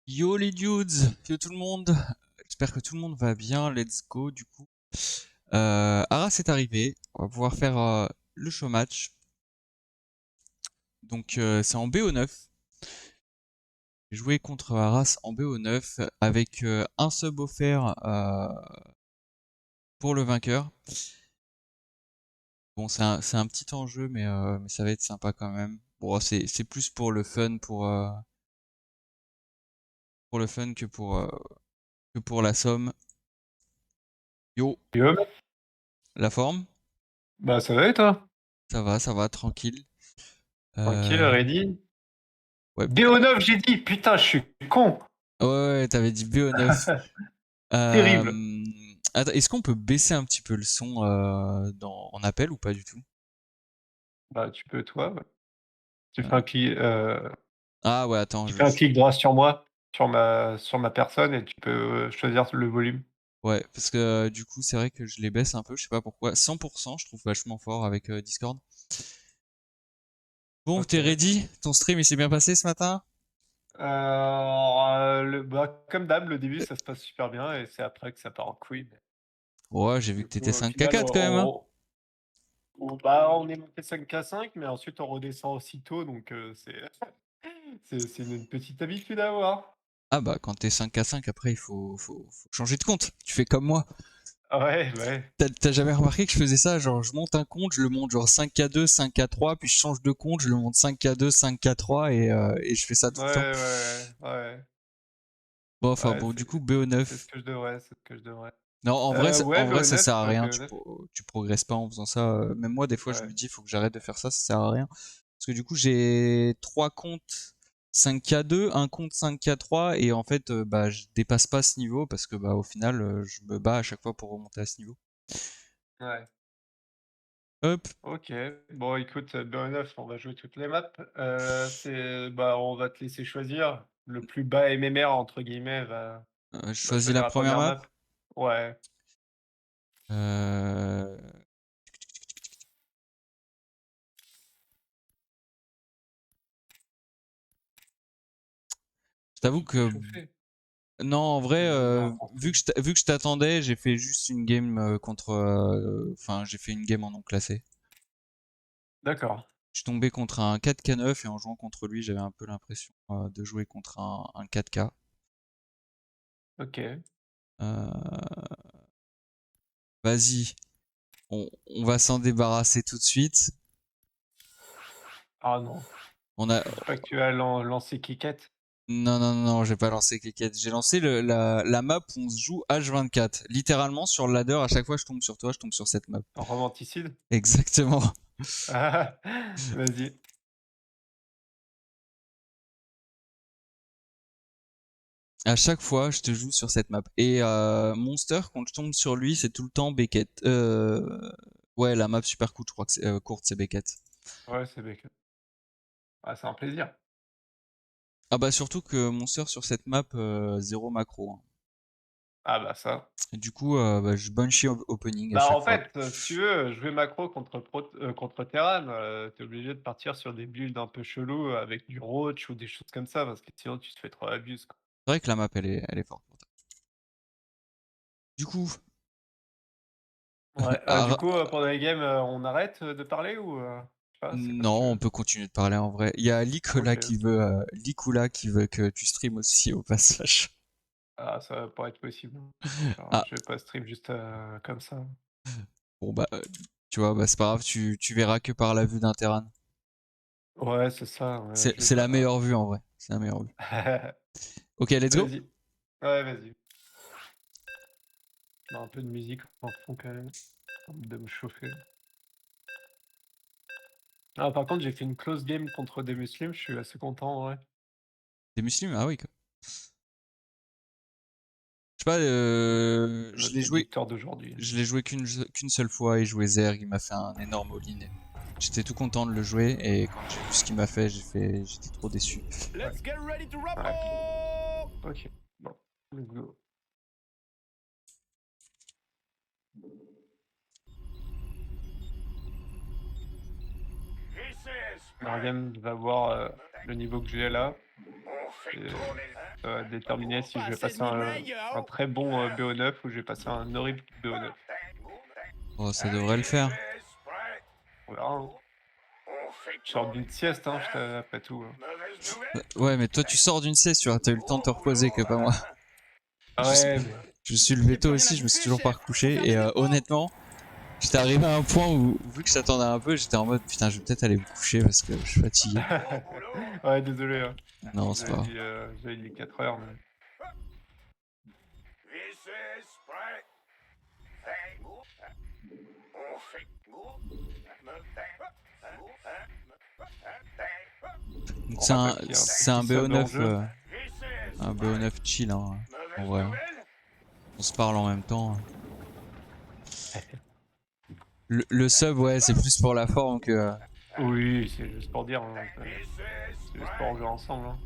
Yo les dudes, yo tout le monde. J'espère que tout le monde va bien. Let's go du coup. Arras est arrivé. On va pouvoir faire le show match. Donc c'est en BO9. J'ai joué contre Arras en BO9 avec un sub offert pour le vainqueur. Bon, c'est un petit enjeu, mais ça va être sympa quand même. Bon, c'est plus pour le fun que pour la somme. Yo, Guillaume, la forme? bah ça va et toi? Ça va, tranquille. Tranquille, Euh, ready? ouais, BO9 j'ai dit, putain je suis con. ouais, t'avais dit BO9. Terrible. Attends, est-ce qu'on peut baisser un petit peu le son en appel ou pas du tout? Bah tu peux toi, ouais. Tu Euh, fais un clic, Ah ouais, attends, tu fais un clic droit sur moi, sur ma personne et tu peux choisir le volume. ouais, parce que du coup, c'est vrai que je les baisse un peu, je sais pas pourquoi. 100%, je trouve vachement fort avec Discord. Bon, Ok. t'es ready? Ton stream, il s'est bien passé ce matin? Bah, comme d'hab, le début ça se passe super bien et c'est après que ça part en couille. Ouais, j'ai vu Du que coup, t'étais au final, 5K4 quand même, hein? bah, on est monté 5K5, mais ensuite on redescend aussitôt, donc c'est une petite habitude à avoir. Ah bah, quand t'es 5K5, après, il faut changer de compte. Tu fais comme moi. Ouais, ouais. T'as jamais remarqué que je faisais ça? Genre, je monte un compte, je le monte genre 5K2, 5K3, puis je change de compte, je le monte 5K2, 5K3, et je fais ça Ouais, tout le temps. ouais, ouais. Bon, enfin, Ouais, bon, du c'est coup, c'est ce BO9. que je devrais, c'est ce que je devrais. Non, Ouais, en vrai, ça BO9, sert à rien. Tu, BO9, tu progresses pas en faisant ça. Même moi, des fois, je me ouais. dis, il faut que j'arrête de faire ça, ça sert à rien. Parce que du coup, j'ai trois comptes 5K2, un compte 5K3, et en fait, bah, je dépasse pas ce niveau parce que, bah, au final, je me bats à chaque fois pour remonter à ce niveau. Ouais. Hop, OK. Bon, écoute, BO9, on va jouer toutes les maps. Bah, on va te laisser choisir. Le plus bas MMR entre guillemets je va choisis choisir la la première première map. map. Ouais. Euh, je t'avoue Tu peux que chauffer. non, en vrai, Tu veux voir ton vu stream. que vu que je t'attendais, j'ai fait juste une game contre, enfin, j'ai fait une game en non classé. D'accord. Je suis tombé contre un 4K9 et en jouant contre lui, j'avais un peu l'impression de jouer contre un 4K. OK. Euh, Vas-y, on va s'en débarrasser tout de suite. Ah non, On a, tu dis pas que tu as lancé Kiket? non, non, non, j'ai pas lancé Clicket. J'ai lancé la map où on se joue H24. Littéralement, sur le ladder, à chaque fois je tombe sur toi, je tombe sur cette map. Romanticide? Exactement. Ah, vas-y. À chaque fois, je te joue sur cette map. Et Monster, quand je tombe sur lui, c'est tout le temps Beckett. Ouais, la map super courte, je crois que c'est courte, c'est Beckett. Ouais, c'est bec ah, c'est un plaisir. Ah bah surtout que Monster sur cette map, zéro macro, hein. Ah bah ça. Et du coup, bah, je Banshee opening à Bah, chaque en fois. fait, si tu veux, jouer macro contre Terran, tu obligé de partir sur des builds un peu chelous avec du roach ou des choses comme ça, parce que sinon tu te fais trop abuse, quoi. C'est vrai que la map, elle est forte pour ça. Du coup, Ouais, du Ara- coup, pendant les games, on arrête, de parler ou, je sais pas, c'est comme tu non, on veux. peut continuer de parler en vrai. Il y a OK. Likula qui veut que tu stream aussi au passage. Ah, ça va pas être possible. Genre, Ah, je vais pas stream juste, comme ça. bon bah, tu vois, bah c'est pas grave, tu verras que par la vue d'un Terran. Ouais, c'est ça, ouais, je vais C'est la pas meilleure vue en vrai. C'est la meilleure vue. Ok, let's go. vas-y. Ouais, vas-y. Bah, un peu de musique en fond quand même, de me chauffer. Ah, par contre, j'ai fait une close game contre des musulmans, je suis assez content, ouais. T'es musulman? Ah oui. Je sais pas, Notre victoire d'aujourd'hui. je l'ai joué qu'une seule fois. Il jouait Zerg, il m'a fait un énorme all-in. J'étais tout content de le jouer et quand j'ai vu ce qu'il m'a fait, j'étais trop déçu. Ouais, ouais. OK. Bon, let's go. Morgan va voir, le niveau que j'ai là. C'est Ça va déterminer si je Pas vais assez de passer mid-range, un yo. très bon BO9 ou je vais passer un horrible BO9. Oh, ça devrait le faire. On verra, hein. Je sors d'une sieste, hein, après tout. Hein. Ouais, mais toi, tu sors d'une sieste, tu vois, t'as eu le temps de te reposer que pas moi. Ah Je, suis- ouais, mais je me suis levé Y'a plus tôt rien à aussi, je me suis bouffer, toujours pas chef. Faut recouché. faire Et des dépôts. honnêtement, j'étais arrivé à un point où, vu que je t'attendais un peu, j'étais en mode putain, je vais peut-être aller me coucher parce que je suis fatigué. ouais, désolé. Hein. Non, c'est pas grave. J'avais dit 4 heures. Mais... Donc On c'est un, rappelle qu'il y a un c'est un petit sub en BO9, jeu. un BO9 chill, hein, en vrai. On se parle en même temps. Le sub, ouais, c'est plus pour la forme que. Oui, c'est juste pour dire. Hein, c'est juste pour jouer ensemble. Hein.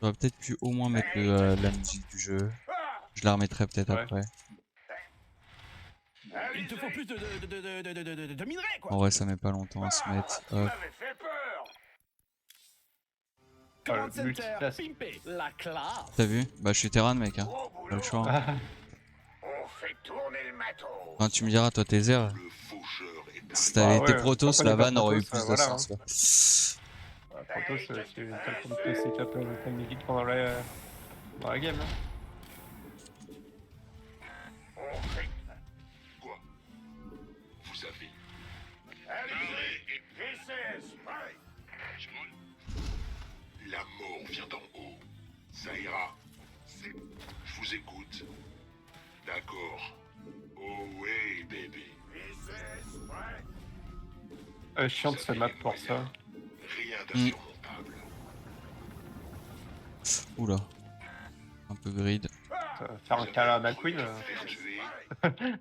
J'aurais peut-être pu au moins mettre la musique du jeu. Je la remettrai peut-être Ouais. après. Il te faut plus de minerais, quoi. En vrai, ça met pas longtemps à se mettre. Hop. Command le center, multitask. pimpé, la classe. T'as vu? Bah, je suis terrain, mec. Hein. Pas le choix. Hein. Enfin, tu me diras, toi, tes airs. Si t'avais Bah été ouais, tant Protoss, qu'on la n'est pas vanne aurait eu Protoss, plus de voilà. Hein. sens. Quoi. Protoss, c'est une seule forme de setup de musique pendant dans la game. Hein. Quoi? Vous avez. La mort vient d'en haut. Ça ira. Je vous écoute. D'accord. Oh ouais, bébé. Chiant de ce map pour ça. Rien d'insurmontable. Oula. Un peu grid. Faire un câlin à McQueen, Faire tuer.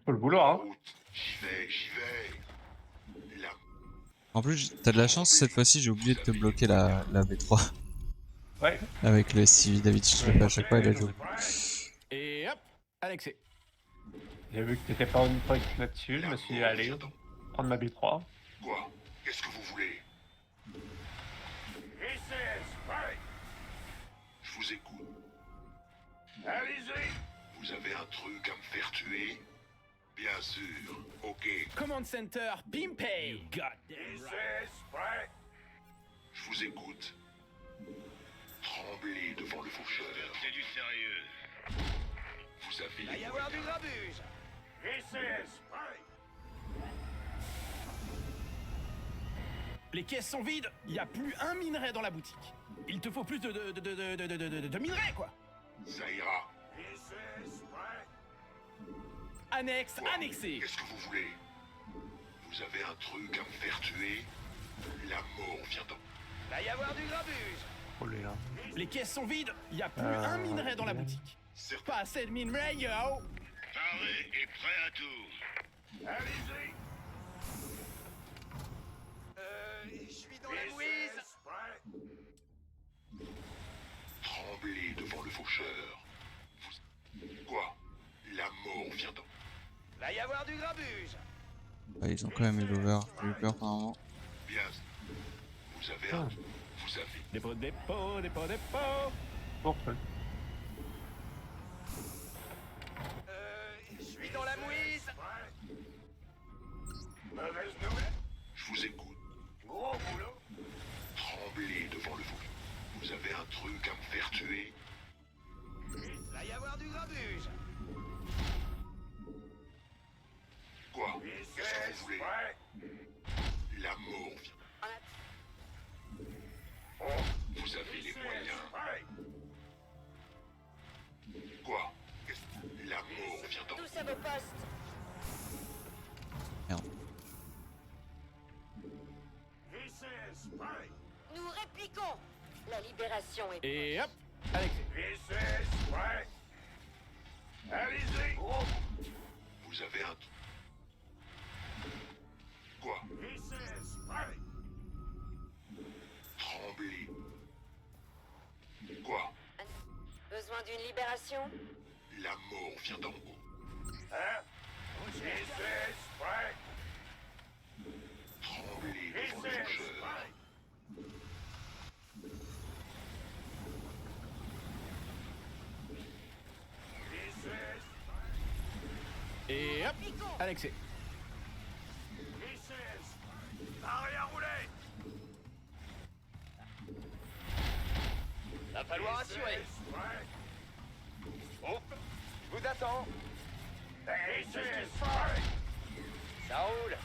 faut le vouloir. Hein. Route. J'y vais. La En plus, t'as de la chance, cette fois-ci, j'ai oublié de te bloquer la V3. Ouais. Avec le STV, d'habitude, je le fais à chaque fois, il a joué. Et hop, Alexé. J'ai vu que t'étais pas en point là-dessus, je me suis dit, allez, prendre ma B3. Quoi? Qu'est-ce que vous voulez? Je vous écoute. Vous avez un truc à me faire tuer? Bien sûr. Ok. Command center, pimpé. Goddamn right. Je vous écoute. Tremblez devant le faucheur. C'est du sérieux. Vous avez les moyens. du grabuge. Les caisses sont vides, y a plus un minerai dans la boutique. Il te faut plus de minerais, quoi. Ça ira. Annexe, Quoi? annexé. Qu'est-ce que vous voulez? Vous avez un truc à me faire tuer? La mort vient d'en... Va y avoir du grabuge. Oh là. Les caisses sont vides, y a plus un minerai dans la boutique. Pas assez de minerais, yo. Paré et prêt à tout. Allez-y. Je suis dans la mouise. Tremblez devant le faucheur. Quoi? La mort vient d'en... Va y avoir du grabuge. Bah, ils ont quand même eu l'over. J'ai eu peur pendant un moment. Bien. Vous avez un... Vous avez... Dépôt. Bon, ouais. Je suis dans la mouise. Mauvaise nouvelle. Je vous écoute. Gros boulot. Tremblez devant le faucheur. Vous avez un truc à me faire tuer? Va y avoir du grabuge. Quoi? Qu'est-ce que vous voulez? La mort vient. Vous avez les moyens. Quoi? La mort vient d'en... Tous à vos postes. Merde. Nous répliquons. La libération est... Et hop, Alexé. Allez-y. Vous avez un... Quoi? tremblez. Quoi? Besoin d'une libération? La mort vient d'en haut. Tremblez devant le vengeur. Et hop, annexé. Va falloir assurer. Oh, je vous attends. Ça roule.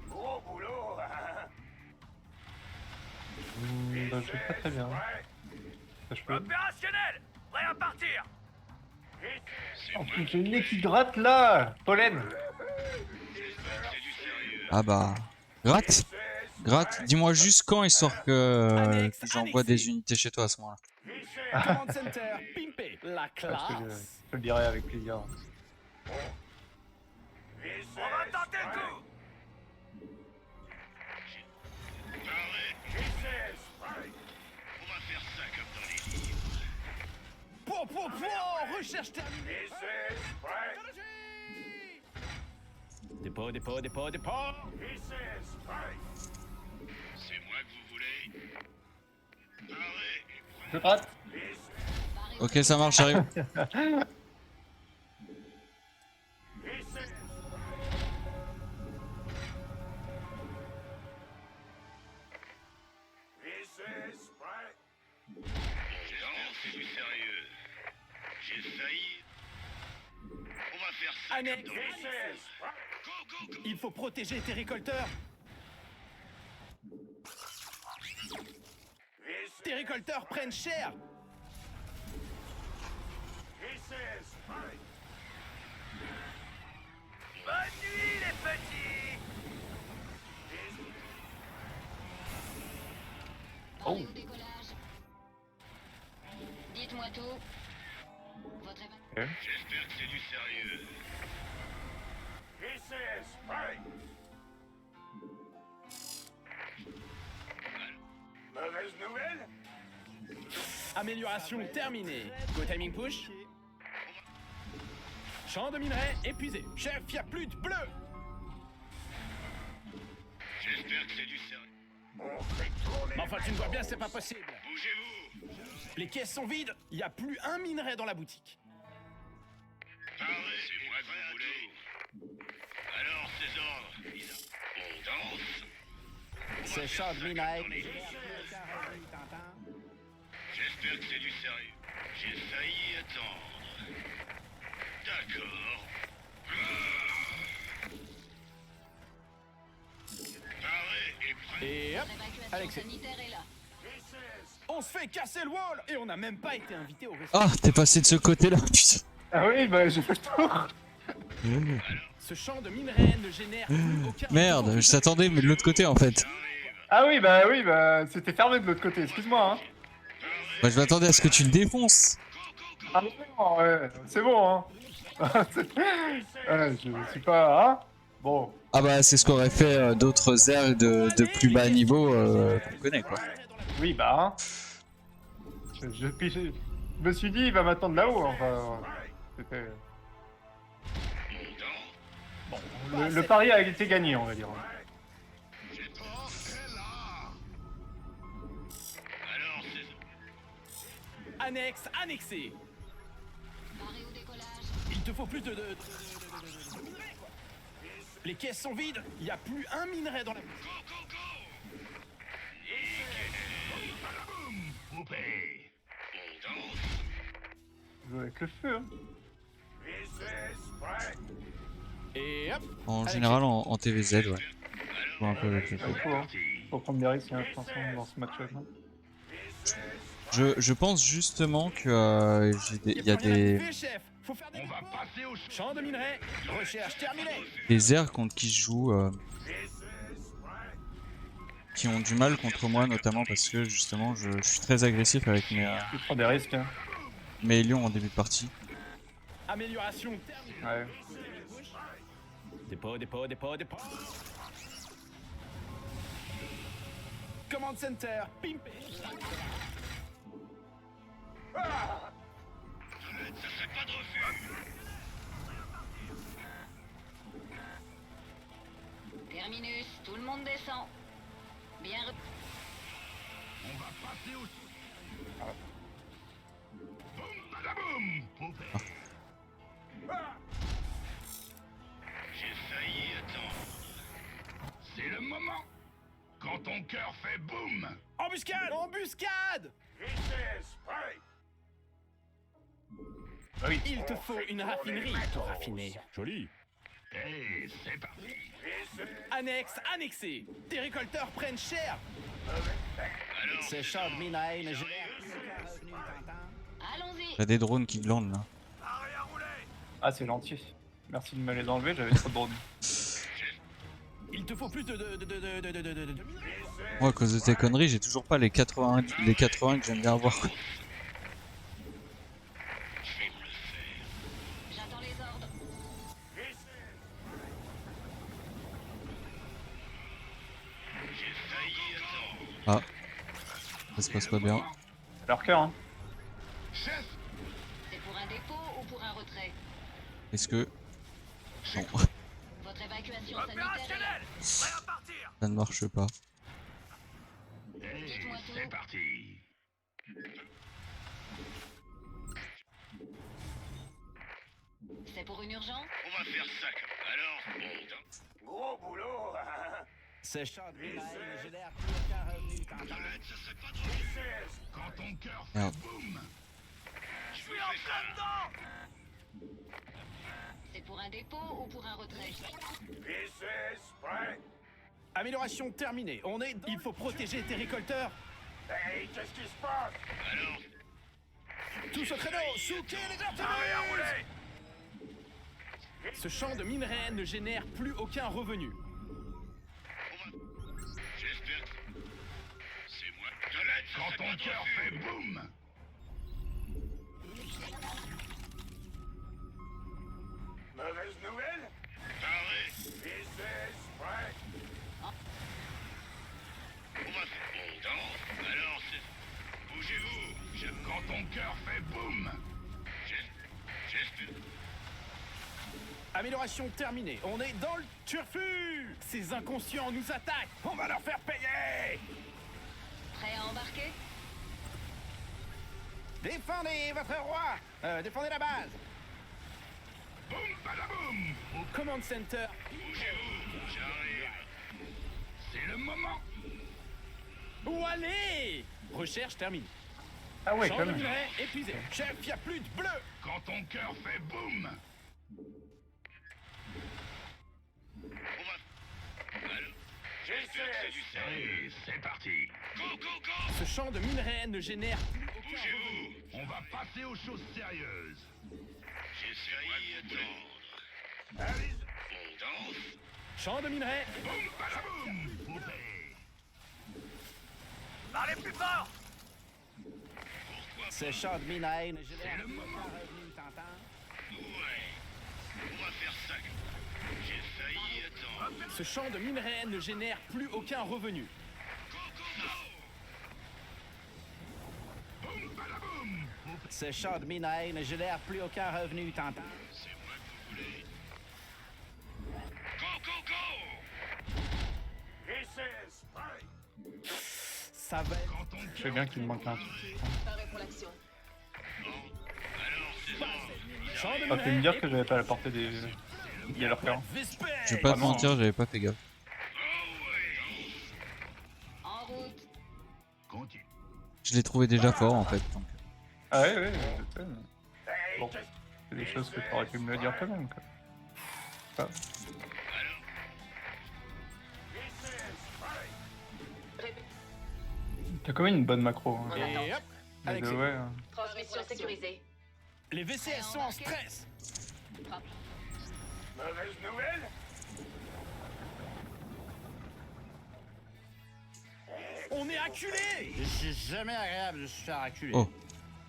Gros boulot. Bah, je fais pas très bien. Ça, je peux. Opérationnel. Prêt à partir. En plus, j'ai le nez qui gratte là. Pollen. Ah bah. Gratte. Gratte. Dis-moi juste quand, histoire que j'envoie des unités chez toi à ce moment-là. Command Center, pimpé. La Ah, classe. je te le dirai avec plaisir. On va tenter le coup. Recherche terminée. Dépôt. C'est moi que vous voulez. Je gratte. Ok, ça marche, j'arrive. C'est du sérieux. J'ai failli. On va faire ça Annexe. comme dans les films. Go. Il faut protéger tes récolteurs. Tes récolteurs prennent cher. Bonne nuit les petits. Oh. Au décollage. Dites-moi tout. Votre J'espère que c'est du sérieux. Mauvaise nouvelle. Amélioration terminée. Go timing push. Champ de minerai épuisé. Chef, y a plus de bleu. J'espère que c'est du sérieux. Mais enfin, tu me vois bien, c'est pas possible. Bougez-vous. Les caisses sont vides. Y a plus un minerai dans la boutique. C'est moi que vous voulez. Alors, ces ordres. On danse. C'est champ de minerai. J'espère que c'est du sérieux. J'ai failli attendre. D'accord. Paré et prêt. Et hop, évacuation Alexis. sanitaire est là. On se fait casser le wall et on n'a même pas été invité au resto. Ah, t'es passé de ce côté-là, putain. Ah oui, bah j'ai fait le tour. Ce champ de minerai ne génère plus aucun. Merde, je t'attendais, mais de l'autre côté en fait. Ah oui, bah c'était fermé de l'autre côté. Excuse-moi. Hein. Bah, je m'attendais à ce que tu le défonces. Ah non, ouais, c'est bon. Hein. Ouais, je suis pas. Hein. Bon. Ah bah, c'est ce qu'auraient fait d'autres airs de plus bas niveau qu'on connaît, quoi. Oui, bah. Hein. Je me suis dit, il va m'attendre là-haut. Enfin, c'était. Bon, le pari a été gagné, on va dire. Alors, c'est... Annexe, annexé. Barré au décollage. Il te faut plus de minerai, quoi. Les caisses sont vides. Y a plus un minerai dans la boutique. Poupée. On danse. Je joue avec le feu. Hein. Et hop. En général, en TVZ, ouais. Je vois un peu avec le Il faut, hein. Faut prendre des risques, hein, je pense, dans ce match-up. Hein. Je pense justement que il y a plus rien à des, bouffer, chef. Faut faire des On va dépôts. passer au Champ de minerai. Recherche terminée. des airs contre qui je joue qui ont du mal contre moi, notamment parce que justement je suis très agressif avec mes. Tu prends des risques. Hein. Mais Lyon en début de partie. Amélioration terminée. Ouais. Dépôt. Command Center, pimpé. Terminus, tout le monde descend. Bien re... On va passer au... Boum, badaboum, poupée. J'ai failli attendre. C'est le moment. Quand ton cœur fait boum. Embuscade. Ah oui. Il te faut une raffinerie pour raffiner. Joli. Et c'est parti. Annexe, annexé. Tes récolteurs prennent cher. C'est Charles Minaine, Allons-y. T'as des drones qui glandent là. Ah, c'est gentil. Merci de me les enlever, j'avais trop de drones. Il te faut plus de... Moi, à cause de tes conneries, j'ai toujours pas les 80 que j'aime bien avoir. J'attends les ordres. Ah, ça se passe pas bien. C'est leur cœur, hein. Chef, C'est pour un dépôt ou pour un retrait? Est-ce que... Non, Votre évacuation sanitaire est là. prêt à partir. ça ne marche pas. et Dites-moi tout. c'est parti. C'est pour une urgence? On va faire ça. Alors, gros boulot. C'est Charles Minaine, j'ai l'air plus aucun revenu. Ça serait pas drôle. Quand ton cœur fait Merde. boum. Je suis en plein dedans. C'est pour un dépôt ou pour un retrait? Amélioration terminée. Il faut protéger tes récolteurs. Hey, qu'est-ce qui se passe? Alors, Tous au créneau, souquez les artilleries. Ce champ de minerais ne génère plus aucun revenu. j'espère. C'est moi. Quand ton cœur fait boum. Mauvaise nouvelle? Pareil. On va faire bon temps. Alors, c'est... Bougez-vous. Quand ton cœur fait boum. J'espère. Amélioration terminée. On est dans le turfu. Ces inconscients nous attaquent. On va leur faire payer. Prêt à embarquer? Défendez votre roi. Défendez la base. Boum, badaboum. Command Center. Bougez-vous. J'arrive. C'est le moment. Où aller? Recherche terminée. Ah ouais, Champ quand de même. minerais épuisé. Chef, y a plus de bleu. Quand ton cœur fait boum. Et c'est parti. Go, go, go. Ce champ de minerais ne génère plus aucun revenu. Bougez-vous. On va passer aux choses sérieuses. J'essaye d'attendre. Allez. On danse. Champ de minerais. Boum, badaboum. Poupée. Parlez plus fort. C'est champ de minerais ne génère le plus moment. aucun revenu, t'entends? Ouais. On va faire ça. J'ai failli attendre. Ce champ de minerais ne génère plus aucun revenu. Boum, badaboum. Ce champ de minerais ne génère plus aucun revenu, t'entends? C'est moi que vous voulez. Go, go, go. Ça va être... Quand ton Je sais cœur bien qu'il me manque un truc. Paré pour l'action. Champ de T'as pu me minerais dire que j'avais pas à la portée des... Il y a leur cœur. Je vais pas te Vraiment. mentir, j'avais pas fait gaffe. En route. Continue. Je l'ai trouvé déjà fort en fait. Donc. Ah ouais, ouais, je sais, mais... Bon, c'est des choses que t'aurais pu me le dire quand même, quoi. Ah. T'as quand même une bonne macro. Hein. Et hop, Les Alexis. deux, ouais. Hein. Transmission sécurisée. Les VCS sont en stress. Mauvaise nouvelle? On est acculés. C'est jamais agréable de se faire acculer. Oh.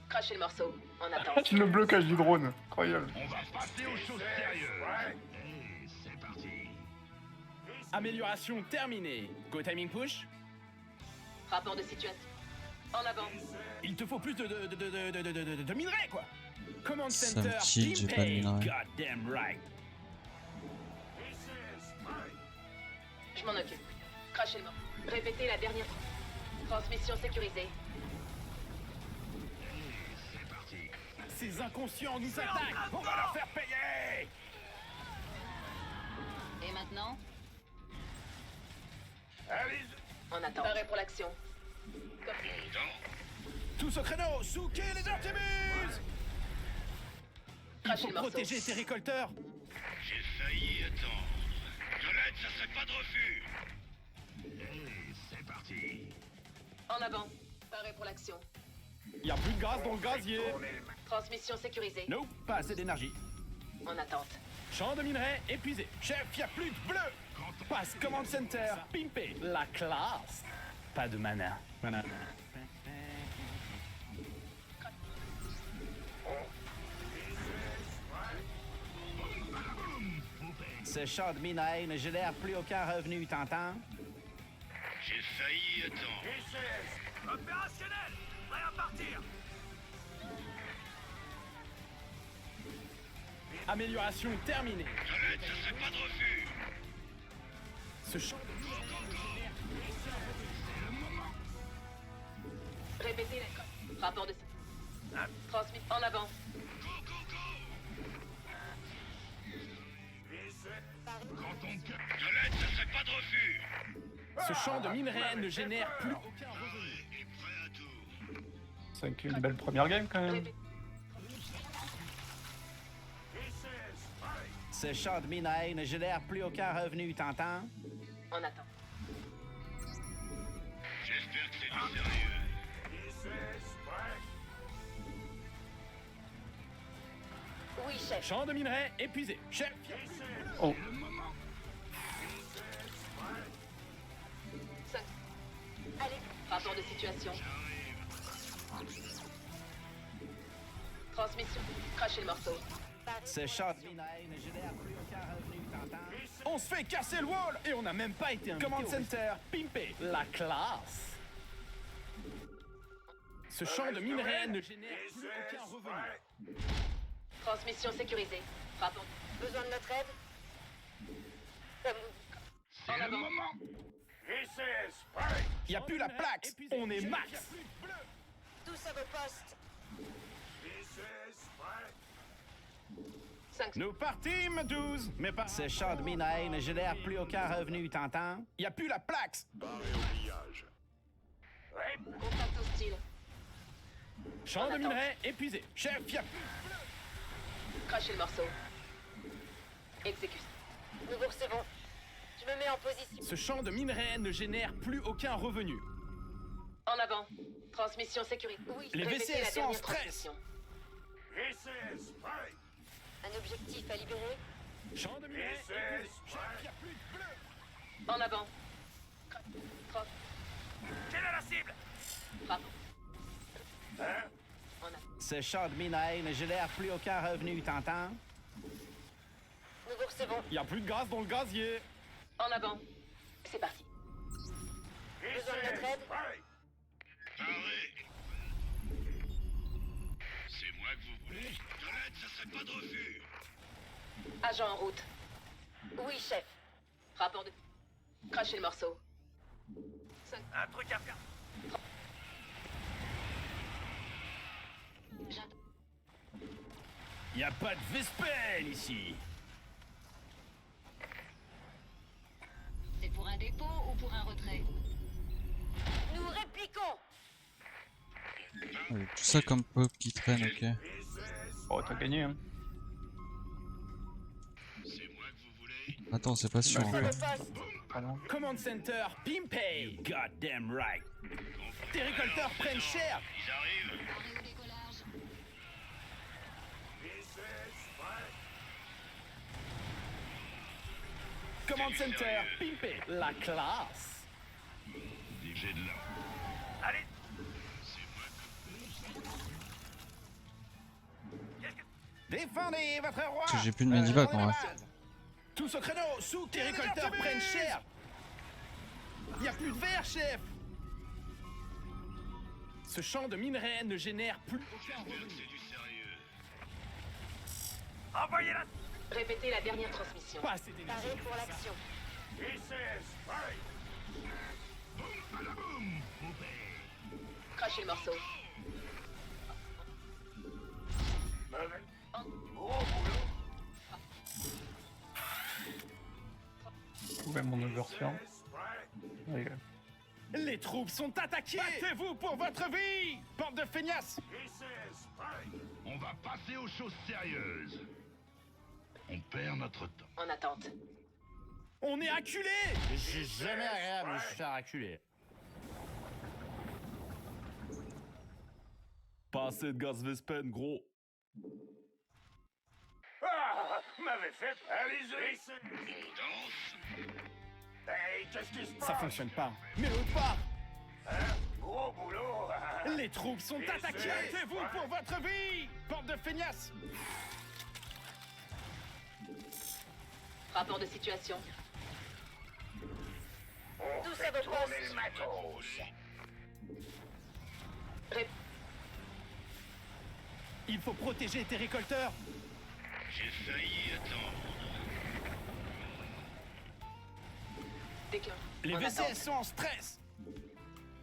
Crachez le morceau. En attente. Le blocage du drone, incroyable. On va passer aux choses sérieuses. Allez, c'est parti. Amélioration terminée. Go timing push. Rapport de situation. En avant. Il te faut plus de minerais, quoi. Command Ça me Center, cheat, j'ai pas de Pimpay. minerais. Goddamn right. Je m'en occupe. Crachez le mort. Répétez la dernière fois. Transmission sécurisée. C'est parti. Ces inconscients nous attaquent. On va leur faire payer. Et maintenant? Allez, En attente. Arrêt pour l'action. Tous au créneau. Souquez les Artemis. Il Crachez faut le morceau. protéger tes récolteurs. j'ai failli attendre. De l'aide, ça serait pas de refus. Allez, c'est parti. En avant. Arrêt pour l'action. Y a plus de gaz dans le gazier. Transmission sécurisée. Nope, pas assez d'énergie. En attente. Champ de minerais épuisé. Chef, y a plus de bleu. Passe Command Center, Pimpé. La classe. Pas de mana. Mana. Ce champ de minerais ne génère plus aucun revenu, t'entends? J'ai failli attendre. Opérationnel. Prêt à partir. Amélioration terminée. De l'aide, ça serait pas de refus. Ce champ Répétez la... Rapport de... Transmis... En avant. Quand ton cœur... De l'aide, ça serait pas de refus. Ce champ de minerais ne génère plus aucun revenu. Et prêt à tout. C'est une belle première game quand même. Répétez. Ce champ de minerais ne génère plus aucun revenu, t'entends? En attente. J'espère que c'est du sérieux. Oui, chef. Champ de minerais épuisé. Chef, Oh, 5. Allez. Rapport de situation. Transmission. Crachez le morceau. Ce champ de minerais ne génère plus aucun revenu, t'entends? on se fait casser le wall et on n'a même pas été invité. Command Center, Pimpé. La classe. Ce champ de minerais ne génère plus aucun revenu. Transmission sécurisée. Rapport. Besoin de notre aide? C'est le moment. Y a plus la plaque. On est max. Tous à vos postes. 5. Nous partîmes 12, mais pas. Ce champ de minerais ne génère plus aucun revenu, t'entends? Y a plus la plaque. Contact hostile. Champ de minerais épuisé. Chef, y a plus. Crachez le morceau. Exécute. Nous vous recevons. Je me mets en position. Ce champ de minerais ne génère plus aucun revenu. En avant. Transmission sécurisée. Oui. Les Répétez VCS la sont en dernière stress. transmission. Un objectif à libérer. Champ de minerais épuisé. Chef, y a plus de bleu. En avant. Quelle est la cible? Rapport. En avant. Ce champ de minerais ne génère plus aucun revenu, t'entends? Nous vous recevons. Y a plus de gaz dans le gazier. En avant. C'est parti. Besoin de notre aide? Parlez. C'est moi que vous voulez. De l'aide, ça serait pas de refus. Agent en route. Oui, chef. Rapport de... Crachez le morceau. 5. Un truc à faire. Y a pas de Vespel ici. C'est pour un dépôt ou pour un retrait? Nous répliquons. Tout ça comme pop qui traîne, ok. oh t'as gagné hein. C'est moi que vous voulez. Attends, c'est pas sûr Sur encore. le poste. Pardon. Command Center, Pimpay. Goddamn right. Tes récolteurs prennent cher. Ils arrivent. Arrêt au décollage. Command Center, Pimpé. La classe. J'ai de là. Allez. C'est moi Défendez votre roi. Parce que j'ai plus de medivac en défendez la vrai. base. Tous au créneau, sous que les récolteurs prennent cher. Il y a plus de verre, chef. Ce champ de minerais ne génère plus aucun revenu. C'est du sérieux. Envoyez-la. Répétez la dernière transmission. Pas assez d'énergie. Paré pour l'action. Crachez le morceau. Trouver mon overturn. Ouais. Les troupes sont attaquées. Battez-vous pour votre vie, bande de feignasses. On va passer aux choses sérieuses. On perd notre temps. En attente. On est acculés. C'est jamais agréable de se faire acculer. Pas assez de gaz Vespen, gros. Ah, m'avait fait paralyser. On danse. Hey, qu'est-ce qui se passe? Ça fonctionne pas. Mais l'autre part. Gros boulot. Les troupes sont attaquées. Battez-vous pour votre vie, bande de feignasses. Rapport de situation. On Tous fait à vos tourner postes. le matos. Ré- Il faut protéger tes récolteurs. J'ai failli attendre. Déclin. Les En VCS attente. sont en stress.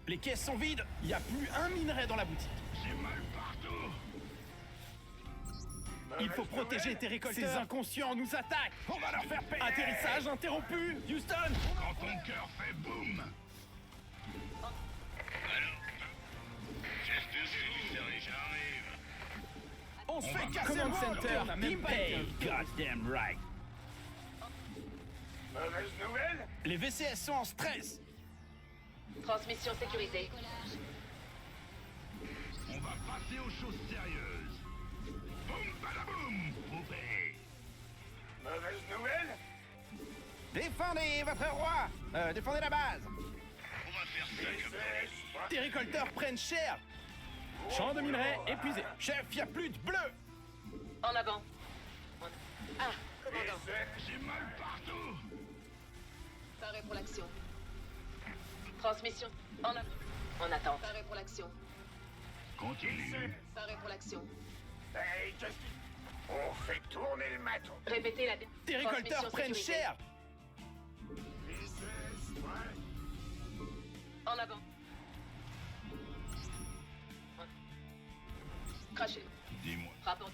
Les caisses sont vides. Il n'y a plus un minerai dans la boutique. J'ai mal partout. Il faut protéger tes récolteurs. Ces inconscients nous attaquent. On va leur faire payer. Atterrissage interrompu. Houston. Quand ton cœur fait boum. Alors, j'espère que c'est du sérieux, j'arrive. On se fait casser le center. On a même pas été Goddamn right. Mauvaise nouvelle? Les VCS sont en stress. Transmission sécurisée. On va passer aux choses sérieuses. Boum, badaboum, poupée. Mauvaise nouvelle? Défendez votre roi. Défendez la base. On va faire ça comme dans les livres. Tes récolteurs prennent cher. Champ de minerais épuisé. Chef, il n'y a plus de bleu. En avant. Ah, commandant. J'ai mal partout. Paré pour l'action. Transmission. En attente. Paré pour l'action. Continue. Paré pour l'action. Hey, qu'est-ce qui... On fait tourner le maton. Répétez la Tes récolteurs prennent cher. En avant. Crachez. Dis-moi. Rapport.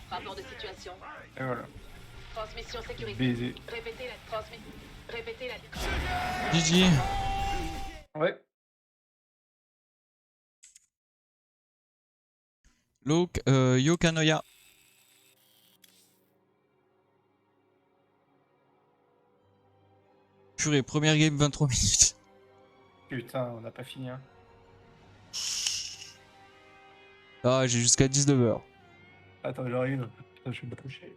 Rapport de situation. Et voilà. Transmission sécurisée. Baiser. Répétez la transmission. Répétez la. GG. Ouais. Yokanoya. Purée, première game 23 minutes. Putain, on n'a pas fini. Hein. Ah, j'ai jusqu'à 19h. Attends, j'arrive. Putain, je vais me toucher.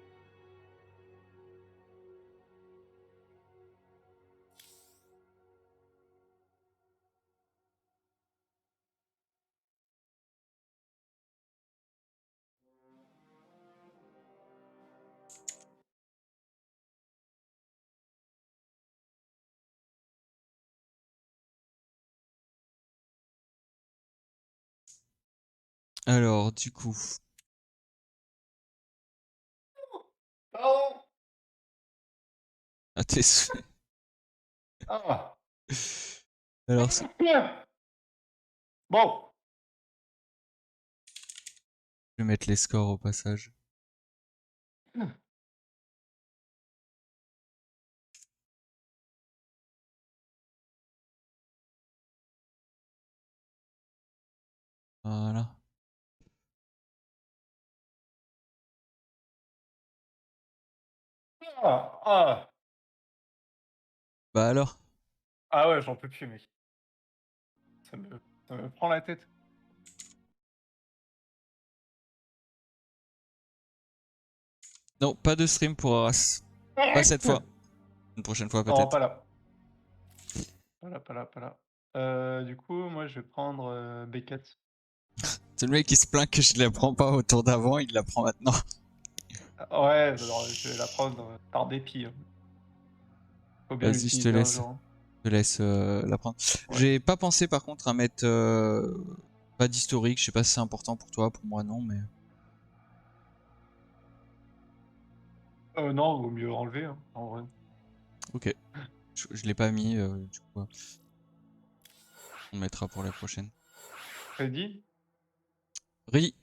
Alors, du coup. Pardon. Ah, t'es soufflé. Ah. Alors, Bon. je vais mettre les scores au passage. Voilà. Ah. Ah. Bah alors. Ah ouais, j'en peux plus, mec. Ça me prend la tête. Non, pas de stream pour Arras. Pas cette fois. Une prochaine fois Non, peut-être. pas là. Pas là, pas là, pas là. Du coup, moi, je vais prendre Beckett. C'est le mec qui se plaint que je la prends pas au tour d'avant, il la prend maintenant. Ouais, alors, je vais la prendre par dépit. Faut bien Vas-y, je te l'utiliser un laisse. jour. Je te laisse la prendre. Ouais. J'ai pas pensé par contre à mettre pas d'historique, je sais pas si c'est important pour toi, pour moi non, mais. Non, vaut mieux enlever, hein, en vrai. Ok. Je l'ai pas mis, du coup. On le mettra pour la prochaine. Freddy? Ri.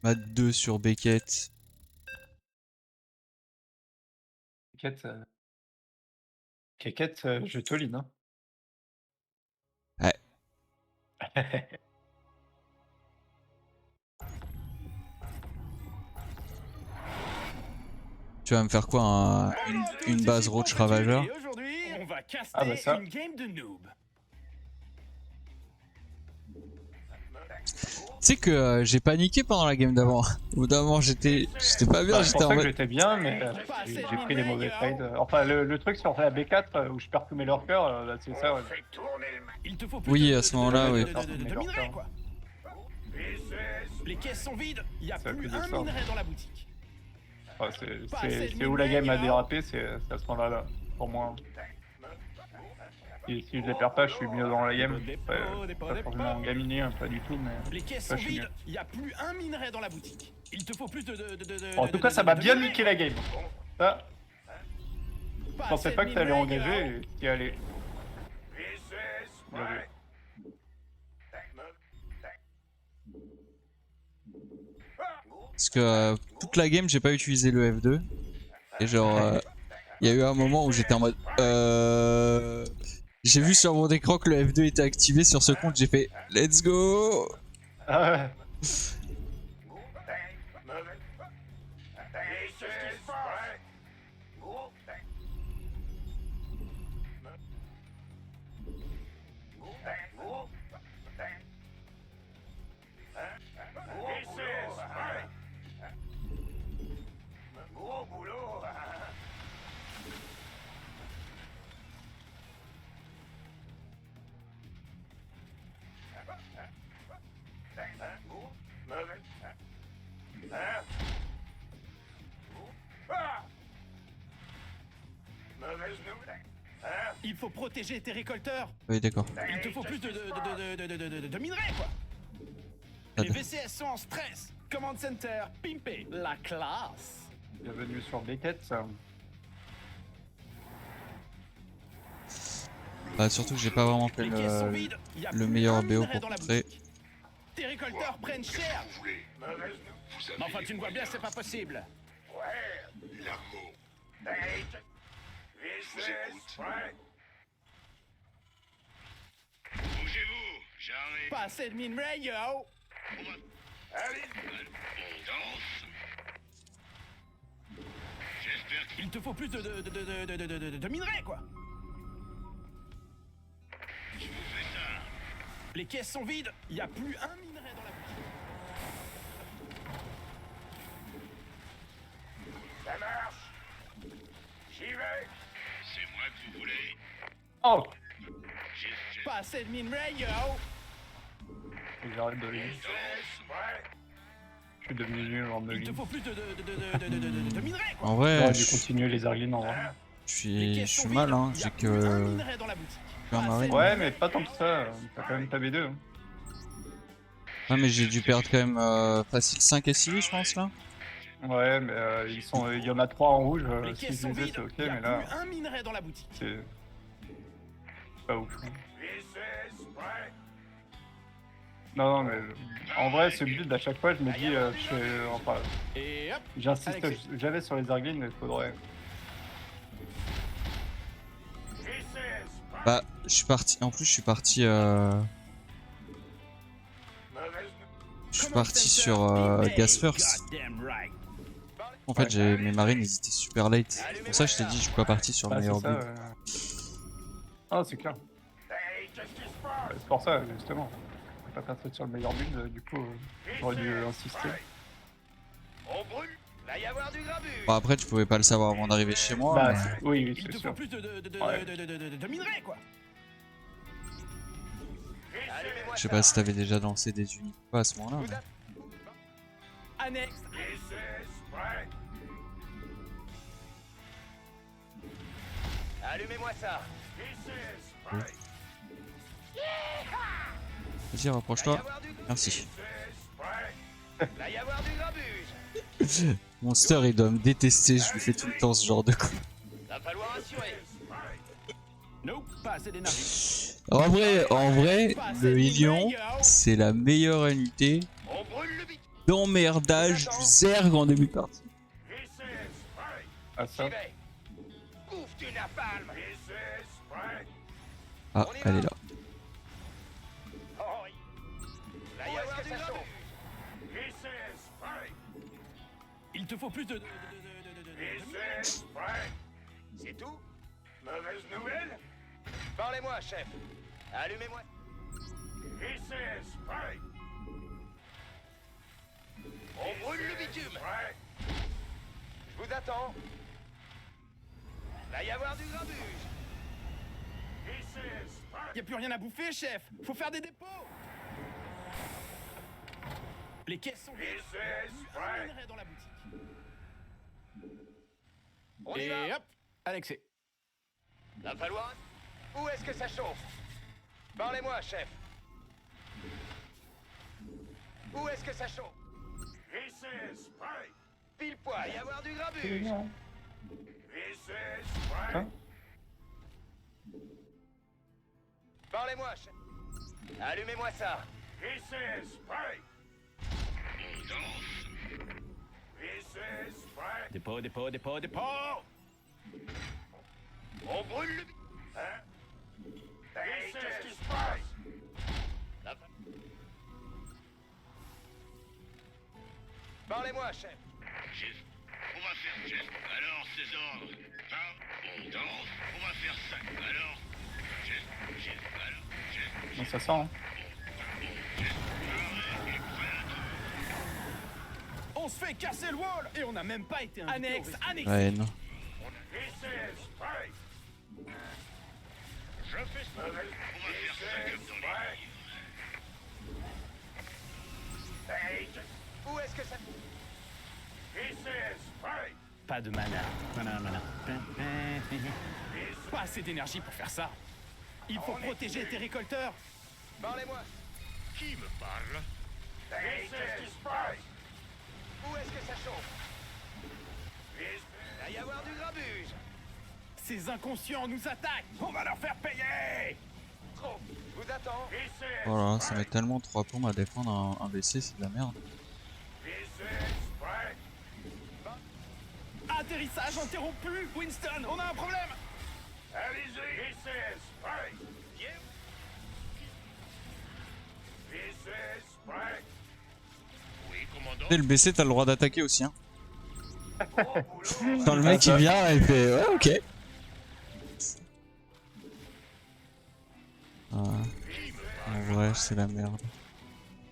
Mat 2 sur Beckett. Beckett, je te line, hein. Ouais. Tu vas me faire quoi une base Roach Ravageur? Et aujourd'hui, on va caster Ah bah ça. une game de noob. Tu sais que j'ai paniqué pendant la game d'avant. Au bout d'un moment, j'étais pas bien, Bah, je j'étais pensais en que mode. j'étais bien, mais j'ai pris des mauvais trades. Enfin, le truc sur la B4 où je perds tous mes lurkers, là, c'est ça, ouais. Faites tourner le ma... Il te faut plus Oui, de, à ce moment-là, oui. de minerais, quoi. Les caisses sont vides, il n'y a Ça a plus plus de un sens. minerai dans la boutique. Enfin, Pas assez de c'est où la game a minerais, dérapé, c'est à ce moment-là, pour moi. Et si je les perds pas, je suis mieux dans la game. Pas forcément en gaminier, hein, pas du tout, mais... Les caisses Ouais, sont je suis vides, mieux. il n'y a plus un minerai dans la boutique. Il te faut plus En tout cas, ça m'a bien niqué la game. Ça, je pensais pas que t'allais engager et t'y allais. Bien joué. Parce que toute la game, j'ai pas utilisé le F2. Et genre, il y a eu un moment où j'étais en mode. J'ai vu sur mon écran que le F2 était activé sur ce compte, j'ai fait let's go. Ah ouais. Gros boulot. Mauvaise nouvelle. Il faut protéger tes récolteurs. Oui, d'accord. Il te faut plus de minerais, quoi. Les VCS sont en stress. Command Center, pimpé, la classe. Bienvenue sur Beckett, ça. Bah, surtout que j'ai pas vraiment fait Les caisses sont vides, y a le plus meilleur un BO minerai pour dans la contrer. boutique. Tes récolteurs prennent cher. Vous voulez Mauvaise nouvelle. Vous avez Mais enfin, les tu ne vois bien, moyens. c'est pas possible. Ouais. L'amour. Date. vous écoute. Ouais. Bougez-vous. J'arrive. Pas assez de minerais, yo. Allez. On danse. J'espère qu'il Il te faut plus de minerais, quoi. vous fait ça. Les caisses sont vides, il n'y a plus un minerai dans la boutique. Ça marche. J'y vais. C'est moi que vous voulez. Oh! J'ai Pas assez de minerais, yo. Faut que j'arrête de lire. danse. Ouais. Je suis devenu nul en Il te melee. faut plus de minerais, quoi. En vrai, J'aurais je dû continuer les Arglines en vrai. Les suis caisses sont mal, vides, hein. y a J'ai plus un que. minerai dans la boutique. que un Pas assez marine. de Ouais, minerais. mais pas tant que ça. T'as quand même ta B2. Hein. Ouais, mais j'ai dû perdre quand même facile 5 SIV, je pense là. Ouais, mais il y en a 3 en rouge. Les Si caisses je sont les ai, vides, c'est ok, y a mais là, plus un minerai dans la boutique. c'est pas ouf. VCS. Ouais. Non, mais en vrai, ce build, à chaque fois, je me dis, enfin, Et hop, j'insiste Alexis. jamais sur les Arglines, mais il faudrait. VCS. Bah, je suis parti. En plus, je suis parti. Mauvaise nouvelle. Je suis Command parti Center, sur pimpé, Gas First. goddamn right. En fait, mes marines, ils étaient super late. C'est pour ça que je t'ai dit, je suis pas parti sur le Ah, c'est meilleur ça, build. Ah, c'est clair. Hey, qu'est-ce qui se passe? C'est pour ça, justement. Je vais pas passer sur le meilleur build, du coup, j'aurais dû insister. On brûle. Va y avoir du grabuge. Bon, après, tu pouvais pas le savoir avant d'arriver chez moi. Bah, mais- oui, oui, Il c'est te faut sûr. plus Ouais. de minerais, quoi. Allumez-moi Je sais ça. pas si t'avais déjà lancé des unités ou pas à ce moment-là. Vous mais- a- Annexe. Allumez-moi ça. Vas-y, Va y rapproche-toi. avoir du... Merci. Va y avoir du grabuge. Monster, il doit me détester. Je lui fais tout le temps ce genre de coup. Va falloir assurer. Nope, pas assez d'énergie. En vrai, le Ilion, c'est la meilleure unité On brûle le bit. d'emmerdage du Zerg en début de partie. Ah, J'y ça. vais. Ouf du napalm. Ah, On y elle va. est là. Oh, oui. Va y avoir du grabuge. Il te faut plus de minerais. C'est tout? Mauvaise nouvelle? Parlez-moi, chef. Allumez-moi. On brûle le bitume. Je vous attends. Va y avoir du grabuge. Y a plus rien à bouffer, chef. Faut faire des dépôts. Les caisses sont vides. Un minerai dans la boutique. On y Et va. hop, annexé. Va falloir... Où est-ce que ça chauffe? Parlez-moi, chef. Où est-ce que ça chauffe? Pile poil, y avoir du grabuge. Hein? Parlez-moi, chef. Allumez-moi ça. Dépôt. On brûle le... Qu'est-ce qui se passe? Parlez-moi, chef. Chef, on va faire chef. Alors, ces ordres. On danse, on va faire ça. Alors, chef, alors, chef, Bon, ça sent, hein. On se fait casser le wall et on n'a même pas été annexe. Ouais, non. je fais ça. On va faire ça comme dans les livres. Où est-ce que ça... Pas de mana. Pas assez d'énergie pour faire ça. Il faut protéger tes récolteurs. Parlez-moi. Qui me parle? Où est-ce que ça chauffe? Va y avoir du grabuge. Ces inconscients nous attaquent. On va leur faire payer. Trop. Je vous attends. Voilà, ça met tellement 3 plombes à défendre un BC, c'est de la merde. Atterrissage interrompu. Winston, on a un problème. Oui, commandant. Et le BC, t'as le droit d'attaquer aussi, hein. Quand le mec il vient, il fait ouais, ok. Ah. En vrai, c'est la merde.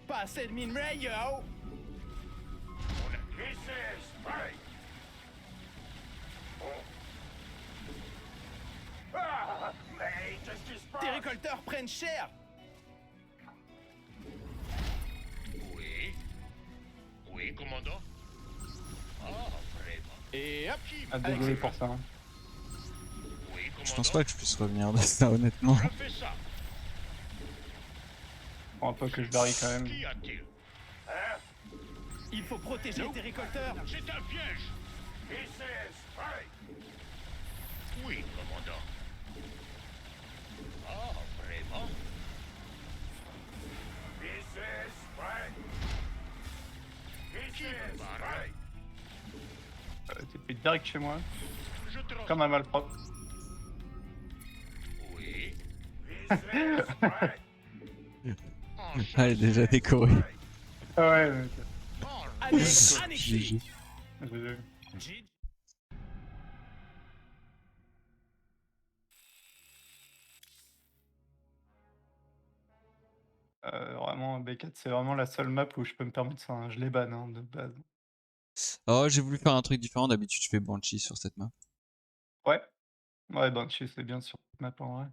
Pas assez de minerais, yo. Tes récolteurs prennent cher. Oui. Oui, commandant. Ah, vraiment. Et hop. Ah, désolé pour ça. Hein. Oui, commandant. Je pense pas que je puisse revenir de ça, honnêtement. Je fais ça. Faut un peu que je varie quand même. Qu'y a-t-il? Il faut protéger tes récolteurs. C'est un piège. Oui, commandant. Ah, vraiment? Qui me parle? T'es fait direct chez moi. Je te Comme un malpropre. Oui. Ah, elle est déjà décorée. Ah ouais, mais... Annexe, annexé. GG. Désolé. Vraiment, B4, c'est vraiment la seule map où je peux me permettre ça. Hein. Je les banne hein, de base. Oh, j'ai voulu faire un truc différent. D'habitude, je fais Banshee sur cette map. Ouais. Ouais, Banshee, c'est bien sur cette map en vrai.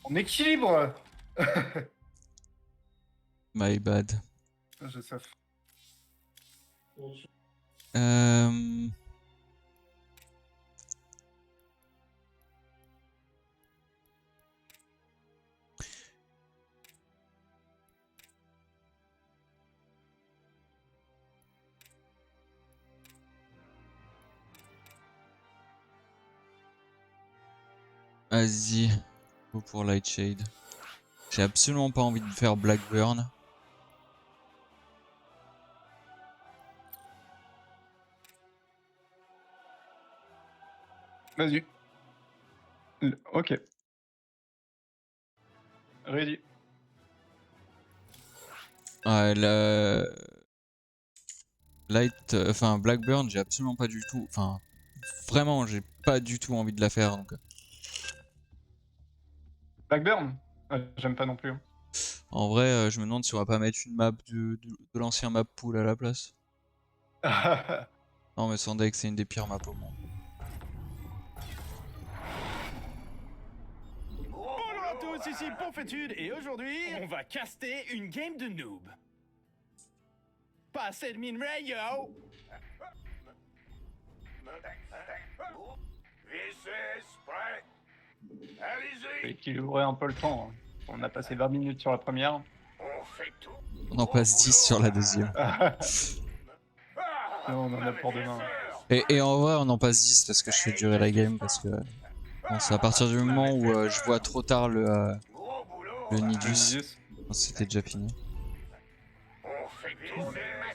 En équilibre! My bad. Je sais. Euh... Vas-y, go pour Lightshade. J'ai absolument pas envie de faire Blackburn. Vas-y. Ok. Ready. Ouais, enfin Blackburn, j'ai absolument pas du tout, enfin vraiment, j'ai pas du tout envie de la faire. Donc, Blackburn? J'aime pas non plus. Hein. en vrai, je me demande si on va pas mettre une map de l'ancien map pool à la place. Non, mais sans deck, c'est une des pires maps au monde. Bonjour à tous, ici Ponfétude et aujourd'hui, on va caster une game de noob. Pas assez de minerais, yo! Faut équilibrer un peu le temps. Hein. On a passé 20 minutes sur la première. On en passe 10 sur la deuxième. Non, on en a pour demain. Et en vrai, on en passe 10 parce que je fais durer la game. Parce que bon, c'est à partir du moment où je vois trop tard le Nidus. C'était déjà fini.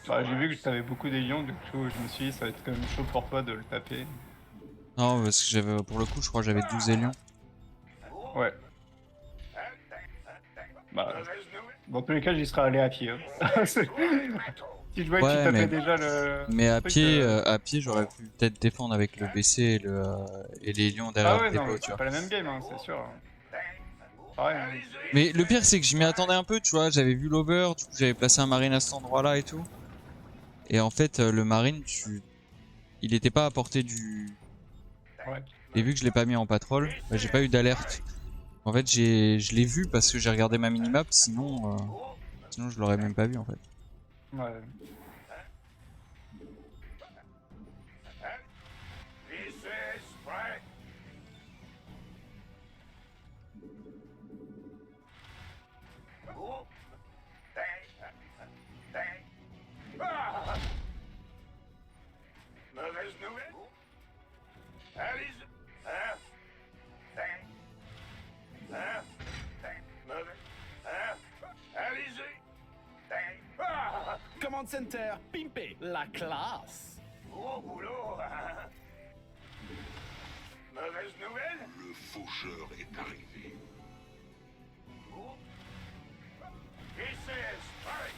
Bah, j'ai vu que t'avais beaucoup d'ailions, du coup je me suis dit ça va être quand même chaud pour toi de le taper. Non, parce que j'avais, pour le coup, je crois que j'avais 12 Hélions. Ouais. Bah, dans tous les cas, j'y serais allé à pied. Hein. Si je voyais que tu tapais déjà le. Mais à pied, j'aurais pu peut-être défendre avec le BC et les lions derrière Ah ouais, le dépôt, non, tu c'est vois. pas la même game, hein, c'est sûr. Pareil. Hein. Mais le pire, c'est que je m'y attendais un peu, tu vois. J'avais vu l'over, du coup, j'avais placé un marine à cet endroit-là et tout. Et en fait, le marine, il était pas à portée du. Ouais. Et vu que je l'ai pas mis en patrol, bah, j'ai pas eu d'alerte. En fait, je l'ai vu parce que j'ai regardé ma minimap, sinon je l'aurais même pas vu en fait. Ouais. Mauvaise nouvelle? Allez-y. Allez-y. Command Center, pimpé, la classe. Gros boulot. Mauvaise nouvelle? Le faucheur est arrivé. VCS, pareil.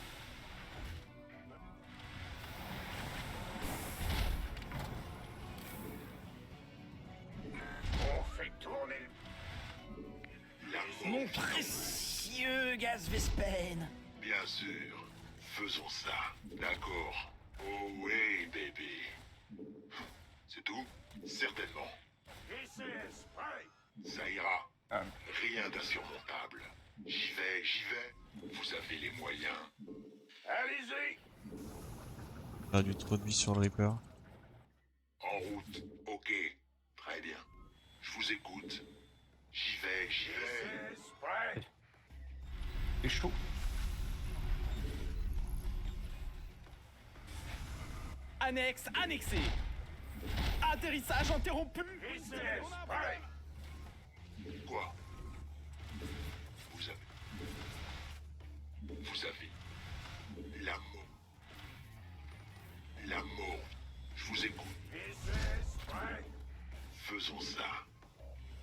On fait tourner. Mon précieux gaz Vespen. Bien sûr. Faisons ça. D'accord. Oh oui, bébé. C'est tout? Certainement. VCS, pareil. Ça ira. Ah. Rien d'insurmontable. J'y vais. Vous avez les moyens. Allez-y. J'ai perdu trop de vie sur le Reaper. En route. Ok. Très bien. Je vous écoute. J'y vais. VCS, pareil. C'est chaud. Annexe annexé. Atterrissage interrompu. VCS, pareil. Quoi? Vous avez la mort. La mort. Je vous écoute. VCS, pareil. Faisons ça.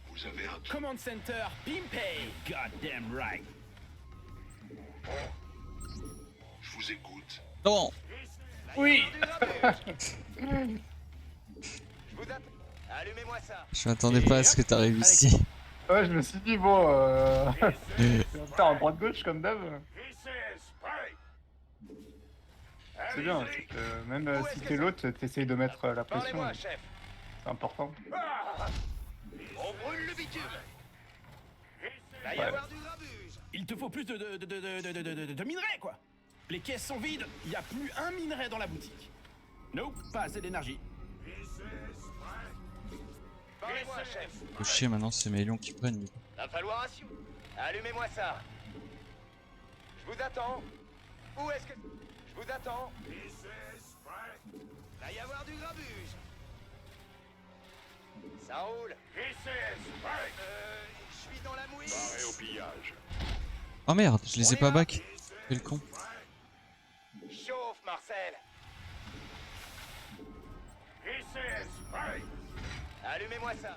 Vous avez un truc. Command Center, pimpé. Goddamn right. Je vous écoute. Non. Oui. Allumez-moi ça. Je m'attendais pas à ce que t'arrives ici. Ouais, je me suis dit, bon, tu vas faire un droite-gauche comme d'hab. C'est bien, c'est que même si t'es l'autre, t'essayes de mettre la pression. Parlez-moi, chef. C'est important. On brûle le bitume. Va y Ouais. avoir du grabuge. Il te faut plus de minerais, quoi. Les caisses sont vides, il n'y a plus un minerai dans la boutique. Nope, pas assez d'énergie. Parlez-moi, chef. Faut chier maintenant, c'est mes lions qui prennent. Du coup. Va falloir assurer. Allumez-moi ça. Je vous attends. Où est-ce que... Je vous attends. Va y avoir du grabuge. Ça roule. Je suis dans la mouise. Paré au pillage. Oh merde, je les ai pas back. Quel con. Chauffe, Marcel. Allumez-moi ça.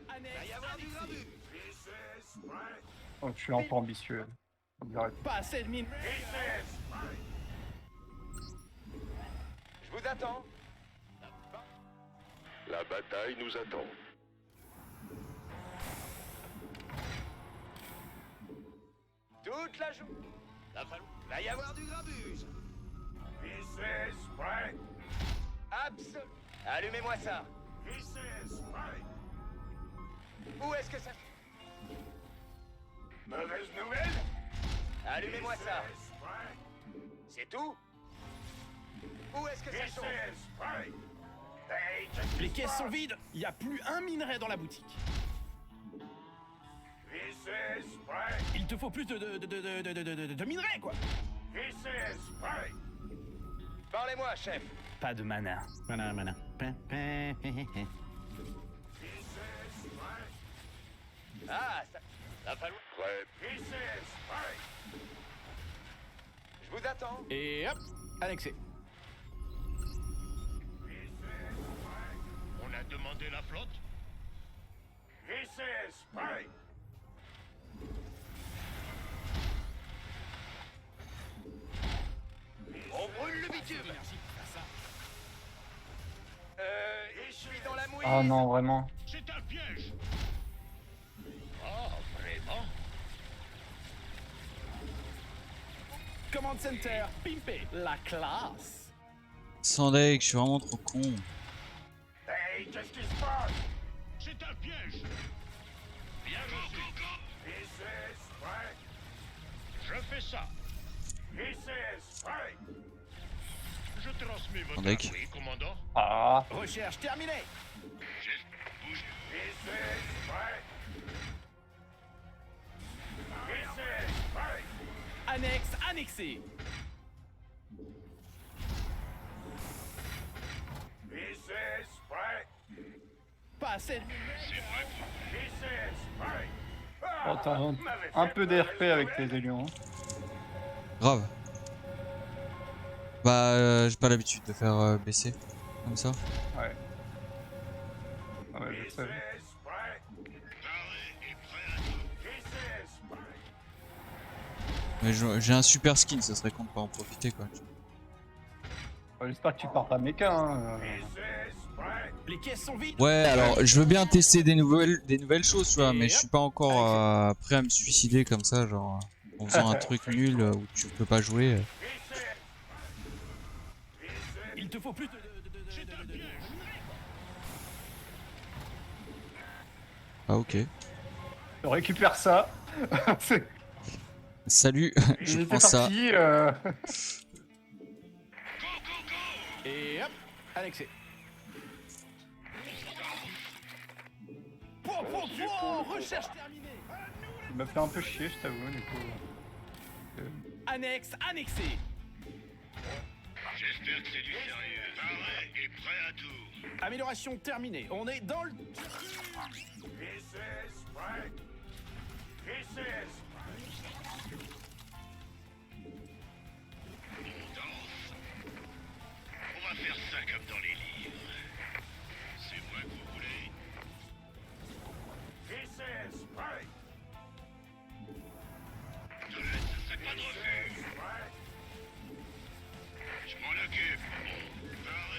Va y avoir du grabuge. Oh, je suis un peu ambitieux. Faut que j'arrête. Pas assez de mine. Je vous attends. La bataille nous attend. Toute la journée. Va y avoir du grabuge. Absolument. Allumez-moi ça. Où est-ce que ça... Mauvaise nouvelle? Allumez-moi ça. C'est tout? Où est-ce que ça chauffe? Les caisses sont vides, il n'y a plus un minerai dans la boutique. Il te faut plus de minerais, quoi. Parlez-moi, chef. Pas de mana. Mana. Ah, ça va falloir... Prêt. Je vous attends. Et hop, annexé. On a demandé la flotte? On brûle le bitume. Je suis dans la mouise. Ah non, vraiment. C'est un piège! Oh, vraiment? Command Center, pimpé, la classe. Sans deck, je suis vraiment trop con. C'est un piège! Bien reçu! Je fais ça! Je transmets votre Attendez. oui, commandant. Ah, Recherche terminée. Juste bouge. Annexe annexé. Pas assez de oh, t'as un peu d'RP avec tes élions. Hein. Grave. Bah, j'ai pas l'habitude de faire baisser comme ça. Ouais. Ah ouais, je sais. Paré et prêt à tout. Mais j'ai un super skin, ça serait con de pas en profiter quoi. J'espère que tu pars pas méca. Hein. Les caisses sont vides. Ouais, alors je veux bien tester des nouvelles choses, tu vois, mais je suis pas encore prêt à me suicider comme ça, genre en faisant un truc nul où tu peux pas jouer. Il te faut plus de... Ah ok. Je récupère ça. C'est- Salut, Il je était prends ça. parti. Et hop, annexé. Recherche terminée. Il m'a fait un peu chier, je t'avoue, du coup. Annexe annexé. J'espère que c'est du sérieux. Paré et prêt à tout. Amélioration terminée. On est dans le... On va faire ça comme dans les livres. C'est moi que vous voulez. Pas de refus. Je m'en occupe. Paré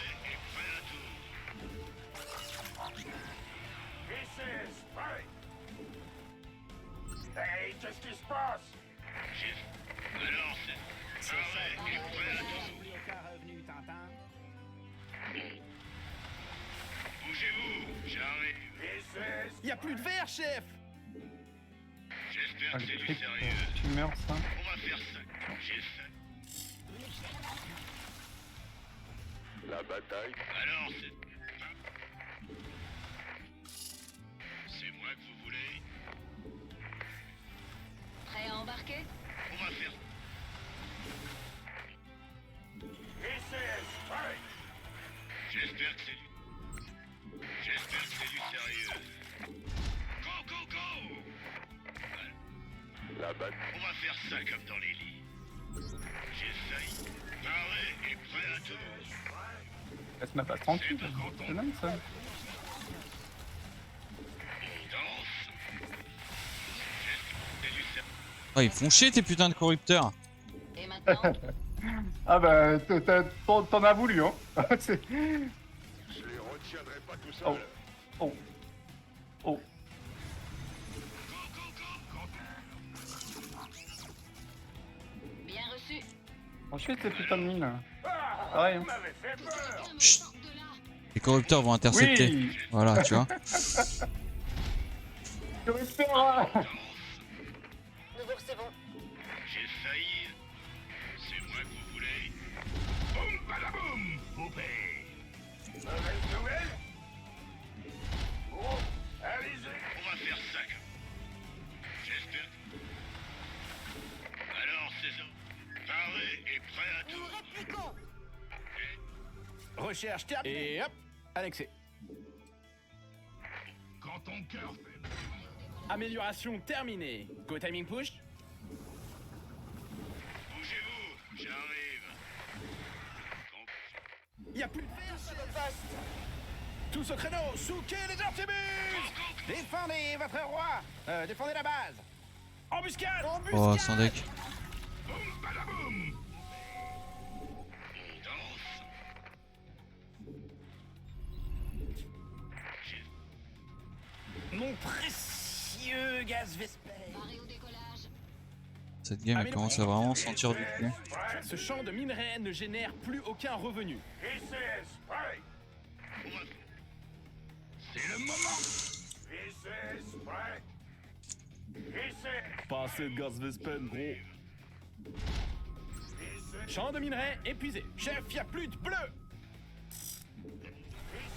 Hey, qu'est-ce qui se passe? Chef, alors c'est pareil et prêt à tout. Plus aucun revenu, t'entends? Bougez-vous, j'arrive. Y a plus de verre, chef! J'espère Ah, que le c'est du truc, sérieux. tu meurs, ça. On va faire ça. J'ai faim. La bataille. Alors c'est... C'est moi que vous voulez? Prêt à embarquer? On va faire... J'espère que c'est du... J'espère que c'est du sérieux. Go, go, go! La bataille. On va faire ça comme dans les lits. J'essaye. Paré et prêt à tout. Laisse-moi pas tranquille. C'est dingue, ça. On danse. C'est du sérieux. Oh, ils font chier tes putains de corrupteurs. Et maintenant? Ah bah, t'en as voulu, hein. C'est- Je les retiendrai pas tout seul. Oh. Oh. Bien reçu. Ensuite, ces putains de mines. Pareil, hein. Chut. Les corrupteurs vont intercepter. Oui. Voilà, tu vois. Corrupteur. Nous vous recevons. J'ai failli. C'est moi que vous voulez. Boum, badaboum, poupée. Mauvaise nouvelle? Oh, allez-y. On va faire ça comme... J'espère. Alors, c'est ça. Paré et prêt à tout. Répliquons. Recherche terminée. Et hop, annexé. Quand ton cœur fait... Amélioration terminée. Go timing push. Bougez-vous, j'arrive. Y a plus de verre, Sur le poste. tous au créneau, souquez les Artémus! Défendez votre roi! Défendez la base! Embuscade! Embuscade! Oh, sans deck. Boum, badaboum. On danse. Mon précieux gaz Vesper! Paré au décollage. Cette game, elle commence à vraiment sentir du cul. Ce champ de minerais ne génère plus aucun revenu. This is spray. C'est le moment. This is spray. This is... Pas assez de gaz Vesper, gros. This is... Champ de minerais épuisé. Chef, y a plus de bleu! This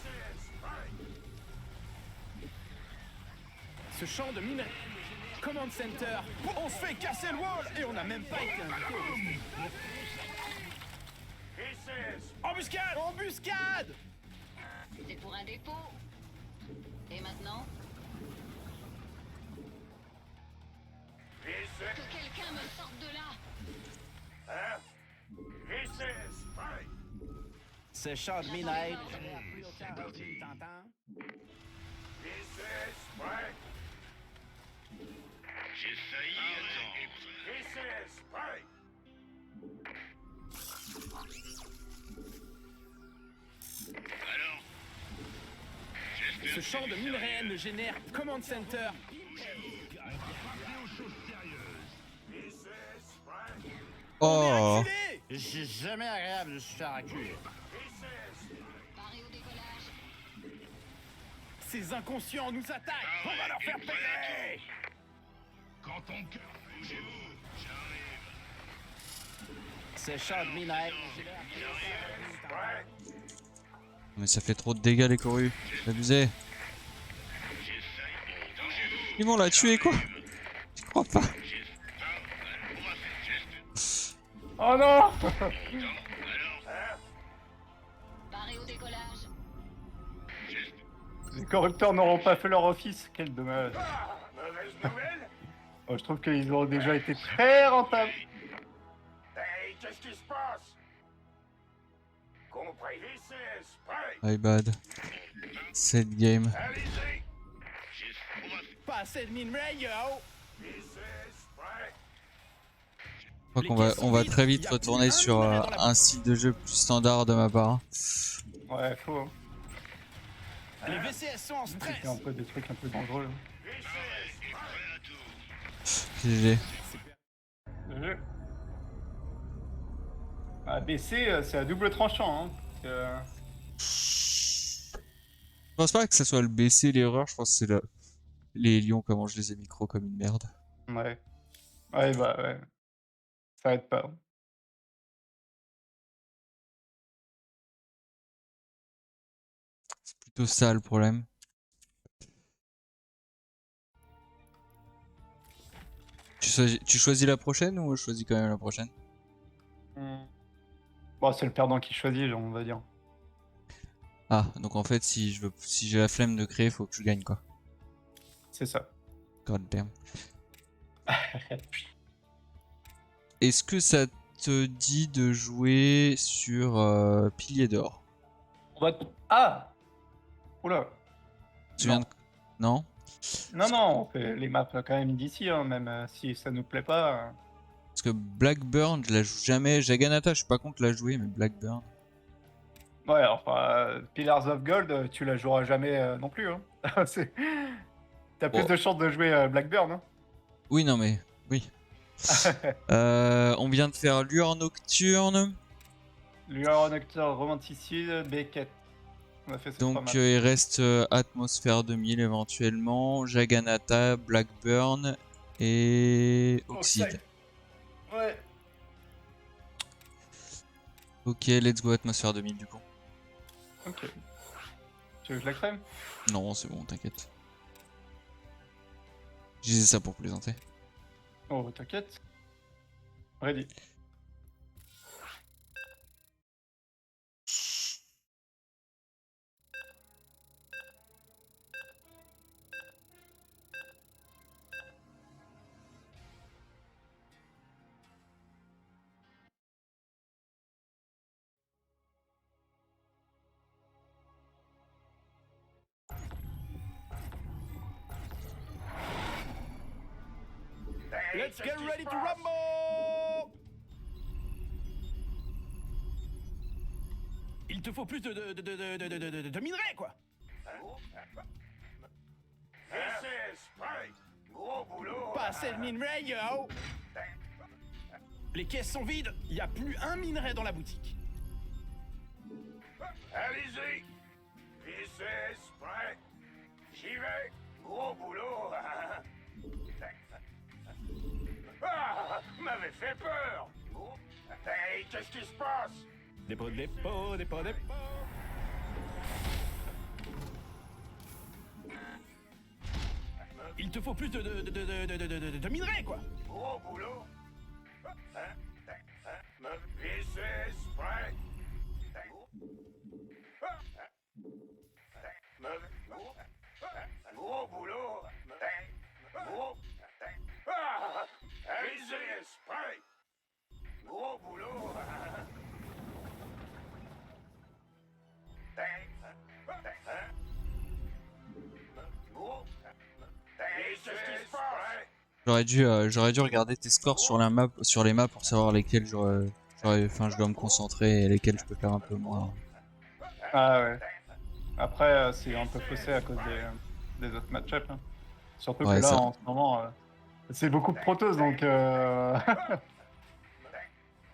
is spray. Ce champ de minerais... Command Center, on se fait casser le wall et on n'a même pas été invité au resto. This is... Embuscade! Embuscade! C'est pour un dépôt. Et maintenant? This is... Que quelqu'un me sorte de là. Hein? This is spray. Ce champ de minerais... C'est parti. This is spray. J'ai failli attendre. This is spray. Alors, j'espère Ce que champ c'est de du minerais sérieux. ne génère Command Center. This is spray. Oh, C'est jamais agréable de se faire acculer. This is... Paré au décollage. Ces inconscients nous attaquent. On va leur faire payer. Quand ton cœur... Bougez-vous, j'arrive. Ces champs de minerais. Spray. mais ça fait trop de dégâts les corus. C'est abusé. J'ai failli. Bougez-vous. Ils vont la tuer quoi? Je crois pas. On va faire geste. Oh non. Alors, Paré au décollage. geste. Les corrupteurs n'auront pas fait leur office. Quel dommage. Ah, mauvaise nouvelle? Oh, je trouve qu'ils ont déjà été très rentables. Hey, qu'est-ce qui se passe? Compris. This is spray. My bad. Cette game. Allez-y. Geste. On va faire... Pas assez de minerais, yo. This is spray. Je crois on va très vite retourner sur un style de jeu plus standard de ma part. Ouais, faut. Hein. Les VCS sont en stress. C'est un peu des trucs un peu dangereux. This is spray. GG. Le jeu. Ah, BC, c'est à double tranchant. Hein, Je pense pas que ça soit le BC l'erreur, je pense que c'est les lions, comment je les ai micro comme une merde. Ouais. Ouais, bah ouais. Ça aide pas. C'est plutôt ça le problème. Tu choisis la prochaine ou je choisis quand même la prochaine? Bon, c'est le perdant qui choisit, on va dire. Ah, donc en fait, si j'ai la flemme de créer, faut que je gagne quoi. C'est ça. God damn. Est-ce que ça te dit de jouer sur Pilier d'Or? Ah! Oula! Tu viens de... Non? Non, non, on fait les maps quand même d'ici, hein, même si ça nous plaît pas. Parce que Blackburn, je la joue jamais. Jaganata, je suis pas contre la jouer, mais Blackburn. Ouais, enfin, Pillars of Gold, tu la joueras jamais non plus. Hein. T'as plus Bon. de chances de jouer Blackburn. Hein. Oui, non, mais... Oui. On vient de faire Lueur Nocturne. Lueur Nocturne, Romanticide, Beckett. On a fait ces trois Donc maps. il reste Atmosphère 2000 éventuellement, Jaganata, Blackburn et Oxide. Ouais. Ok, let's go Atmosphère 2000 du coup. Ok. Tu veux que je la crème? Non, c'est bon, t'inquiète. Je disais ça pour plaisanter. Oh, t'inquiète. Ready. Let's get ready to rumble! Il te faut plus de minerais, quoi! Pas assez de minerais, yo! Les caisses sont vides, y a plus un minerai dans la boutique. Allez-y! This is prêt! J'y vais! Gros boulot! Ah! M'avait fait peur! Hey, qu'est-ce qui se passe? Dépôt. Il te faut plus de minerais, quoi! Gros boulot! This is prêt! Gros boulot! Gros... Ah! Allez-y, prêt! Gros boulot! J'aurais dû regarder tes scores sur les maps pour savoir lesquels je dois me concentrer et lesquels je peux faire un peu moins. Ah ouais. Après, c'est un peu faussé à cause des autres match-ups. Hein. Surtout Ouais, que là, ça. en ce moment, c'est beaucoup de protos, donc...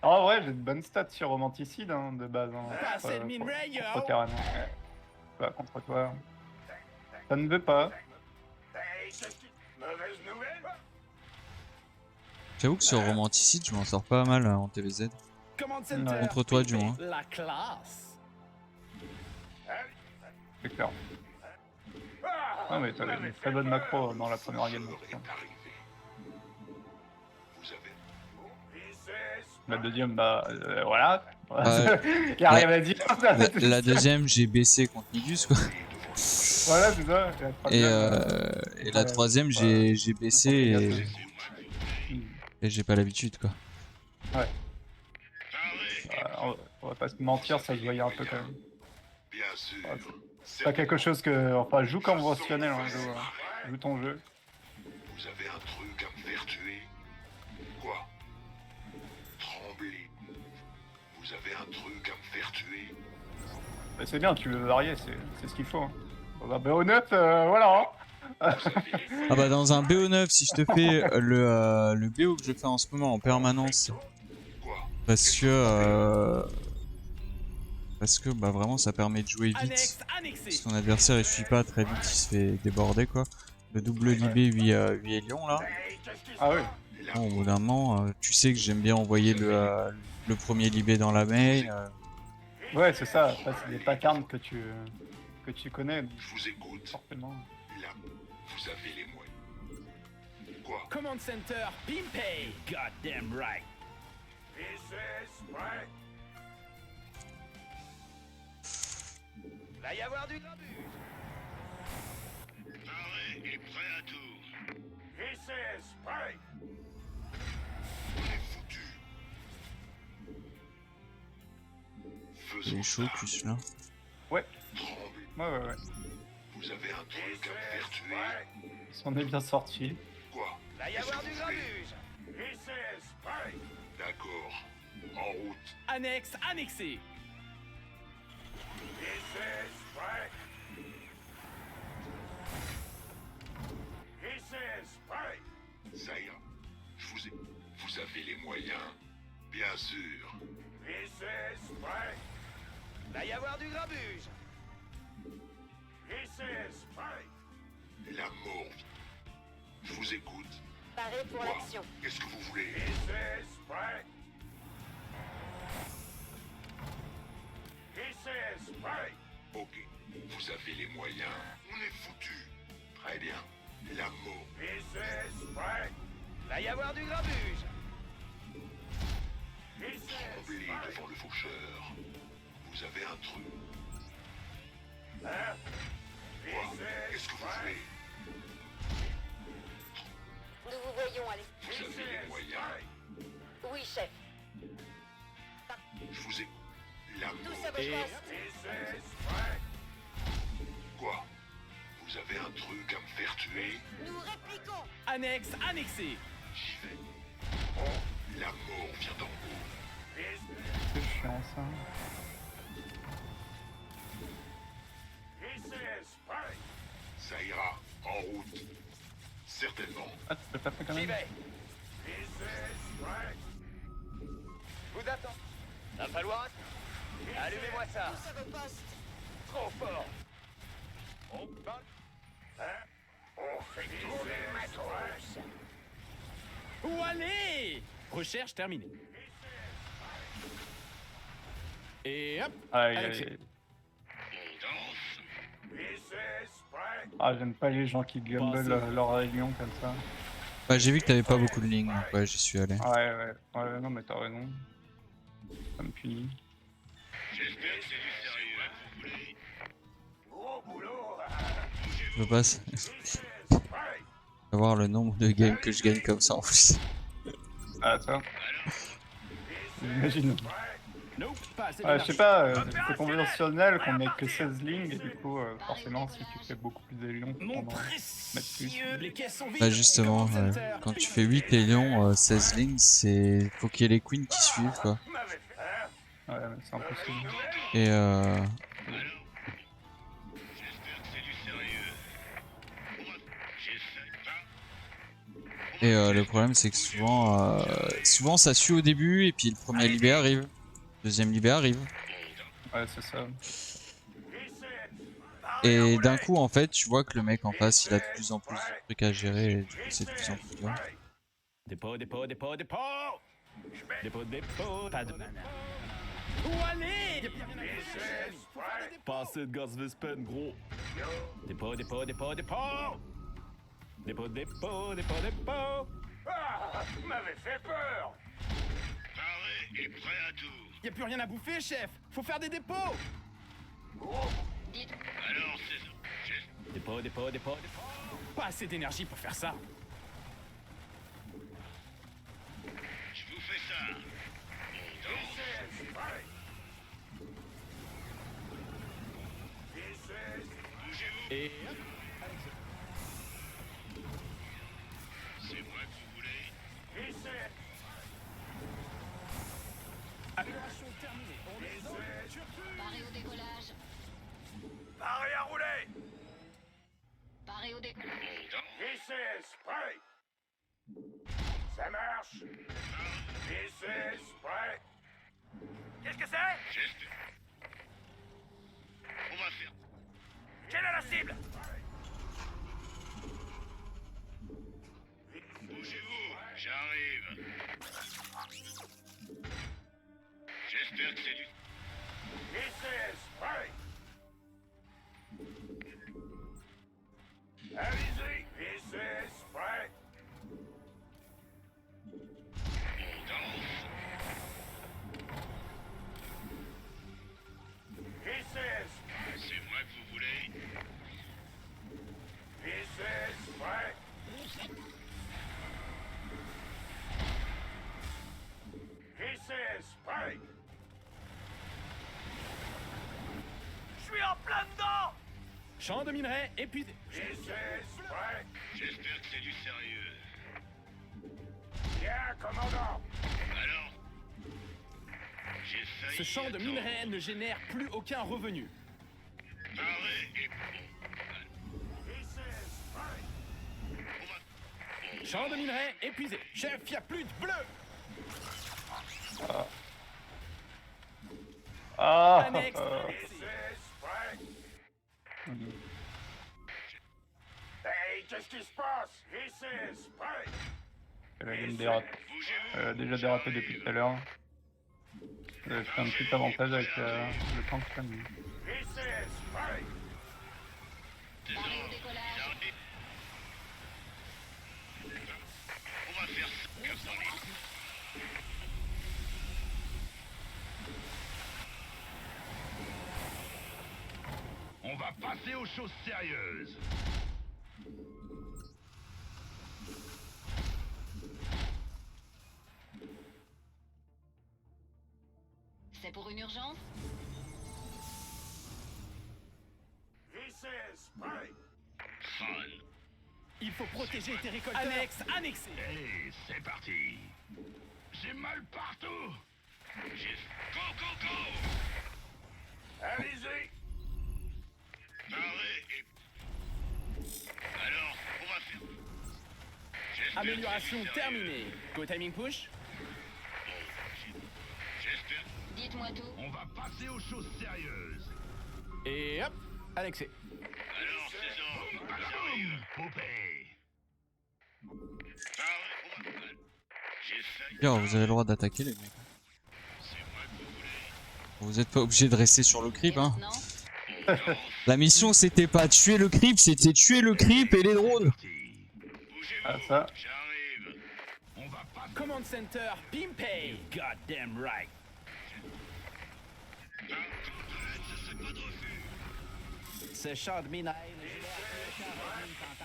En vrai, j'ai de bonnes stats sur Romanticide, hein, de base. Hein, Pas assez de minerais, yo! contre Terran. Pas contre toi. Ça ne veut pas. Mauvaise nouvelle? J'avoue que sur Romanticide, je m'en sors pas mal en TVZ. Command Center. Contre toi, du moins. La classe. C'est clair. Non mais t'avais une très bonne macro dans la première game. La deuxième, bah voilà. Y a rien à dire. La deuxième, j'ai baissé contre Nidus, quoi. Voilà, c'est ça. Et la troisième, j'ai baissé et j'ai pas l'habitude, quoi. Ouais. On va pas se mentir, ça se voyait un peu quand même. Bien sûr. C'est pas quelque chose que... Enfin, joue conventionnel, hein, joue ton jeu. Vous avez un truc à me faire tuer? Quoi? Tremblez. Vous avez un truc à me faire tuer? Bah, c'est bien, tu veux varier, c'est ce qu'il faut. Hein. Dans un BO9, voilà. Ah bah dans un BO9, si je te fais le BO que je fais en ce moment en permanence, parce que bah vraiment ça permet de jouer vite. Si ton adversaire il suit pas très vite, il se fait déborder quoi. Le double libé 8 Hélions là. Ah oui. Bon, au bout d'un moment, tu sais que j'aime bien envoyer le premier libé dans la main. Ouais, c'est ça. Après, c'est des patterns que tu connais. Je vous écoute. Forcément. Là, vous avez les moyens. Quoi? Command Center, Pimpay. Goddamn right. Va y avoir du grabuge. Paré et prêt à tout. On est foutu. Il Faisons est chaud, ça. plus là. Ouais. Tremble. Ouais. Vous avez un truc à me faire tuer. Ils s'en est bien sortis. Quoi? Va y Qu'est-ce avoir que du vous voulez? grabuge. D'accord. En route. Annexe annexé. Ça ira. Vous avez les moyens. Bien sûr. Va y avoir du grabuge. La mort. Je vous écoute. Paré pour Quoi? l'action. Qu'est-ce que vous voulez? Ok. Vous avez les moyens. On est foutu. Très bien. La mort. Va y avoir du grabuge. Tremblez devant le faucheur. Vous avez un truc. Quoi? Qu'est-ce que vous voulez? Nous vous voyons aller. Vous avez les moyens. Oui, chef. Je vous ai... La Tous mort. à vos postes. Quoi? Vous avez un truc à me faire tuer? Nous répliquons. Annexe annexé. J'y vais. La mort vient d'en haut. C'est chiant ça. Ça ira. En route. Certainement. Ah, tu peux pas faire quand J'y même? vais. Vous attends. Va falloir. Allumez-moi ça. Tous à vos postes. Trop fort. On parle. Où aller? Recherche terminée. Et hop. Aïe, Annexé. aïe. On danse. Ah, j'aime pas les gens qui gamblent leur réunion comme ça. Bah j'ai vu que t'avais pas beaucoup de lignes, donc ouais j'y suis allé. Ouais, non, mais t'as raison. Ça me punit. J'espère que c'est du sérieux que vous voulez. Je peux pas savoir le nombre de games que je gagne comme ça en plus. Ah, ça. J'imagine. Nope, pas assez Ouais, je d'énergie. sais pas, c'est conventionnel qu'on met que 16 lignes, et du coup, forcément, si tu fais beaucoup plus d'élions, Mon mettre plus. précieux. Les caisses sont vides. Bah justement, Command Center, quand tu Pimpay. fais 8 Hélions, 16 lignes, c'est... faut qu'il y ait les queens qui suivent quoi. Ouais, c'est impossible. Et J'espère que c'est du sérieux. J'essaie pas. le problème c'est que souvent ça suit au début et puis le premier libé arrive. Le deuxième libé arrive. Ouais, c'est ça. Et d'un coup en fait tu vois que le mec en face il a de plus en plus de trucs à gérer et du coup c'est de plus en plus dur. Dépôt. Dépôt. Pas de mana. Où aller? Y'a rien à faire. Pas assez de gaz Vespen, gros. Dépôt. Paré et prêt à tout. Y'a plus rien à bouffer, chef. Faut faire des dépôts. Dites, Alors, c'est ça. Dépôt. Pas assez d'énergie pour faire ça. Je vous fais ça. On danse. Bougez-vous. Et C'est moi que vous voulez. amélioration terminée. On est dans le turfu. paré au décollage. Paré à rouler. Paré au décollage. marche. This is prêt. Qu'est-ce que c'est? J'espère. On va faire... Quelle est la cible? Bougez-vous, j'arrive. J'espère que c'est du... This is prêt. Allez-y. This is prêt. On danse. This is. C'est moi que vous voulez. This is prêt. This is prêt. Je suis en plein dedans. Champ de minerai épuisé. This is prêt. J'espère que c'est du sérieux. Bien, commandant. Alors... J'ai failli... Ce champ de attendre. minerai ne génère plus aucun revenu. Paré et bon. This is prêt. On va... Champ de minerai épuisé. Chef, y a plus de bleu. Annexe Ah, This is prêt. Hey, qu'est-ce qui se passe? This is prêt. elle vient de déraper. Bougez-vous. Elle a déjà dérapé depuis tout à l'heure. Vous avez fait un petit avantage avec le tank quand même. This is prêt. Des Pareil au ordres. décollage. J'arrive. On va faire ça comme dans les... On va passer aux choses sérieuses. C'est pour une urgence? This is prêt. Fun. Il faut protéger tes récolteurs. Annexe annexé. Allez, c'est parti. J'ai mal partout. J'ai... Go, go, go. Allez-y. Paré et... Alors, on va faire... J'espère Amélioration que c'est du sérieux. terminée. Go timing push. J'espère... Dites-moi tout. On va passer aux choses sérieuses. Et hop, annexé. Alors, ces ordres, j'arrive. Poupée. Paré, on va... J'ai failli... D'ailleurs, vous avez le droit d'attaquer les mecs. C'est moi que vous voulez. Vous êtes pas obligé de rester sur le creep, Et hein. maintenant? La mission c'était pas tuer le creep, c'était tuer le creep et les drones. Bougez-vous. Ah, ça. J'arrive. On va pas... Command center, Pimpay. Goddamn right. Ça serait pas de refus. Ce champ de minerai.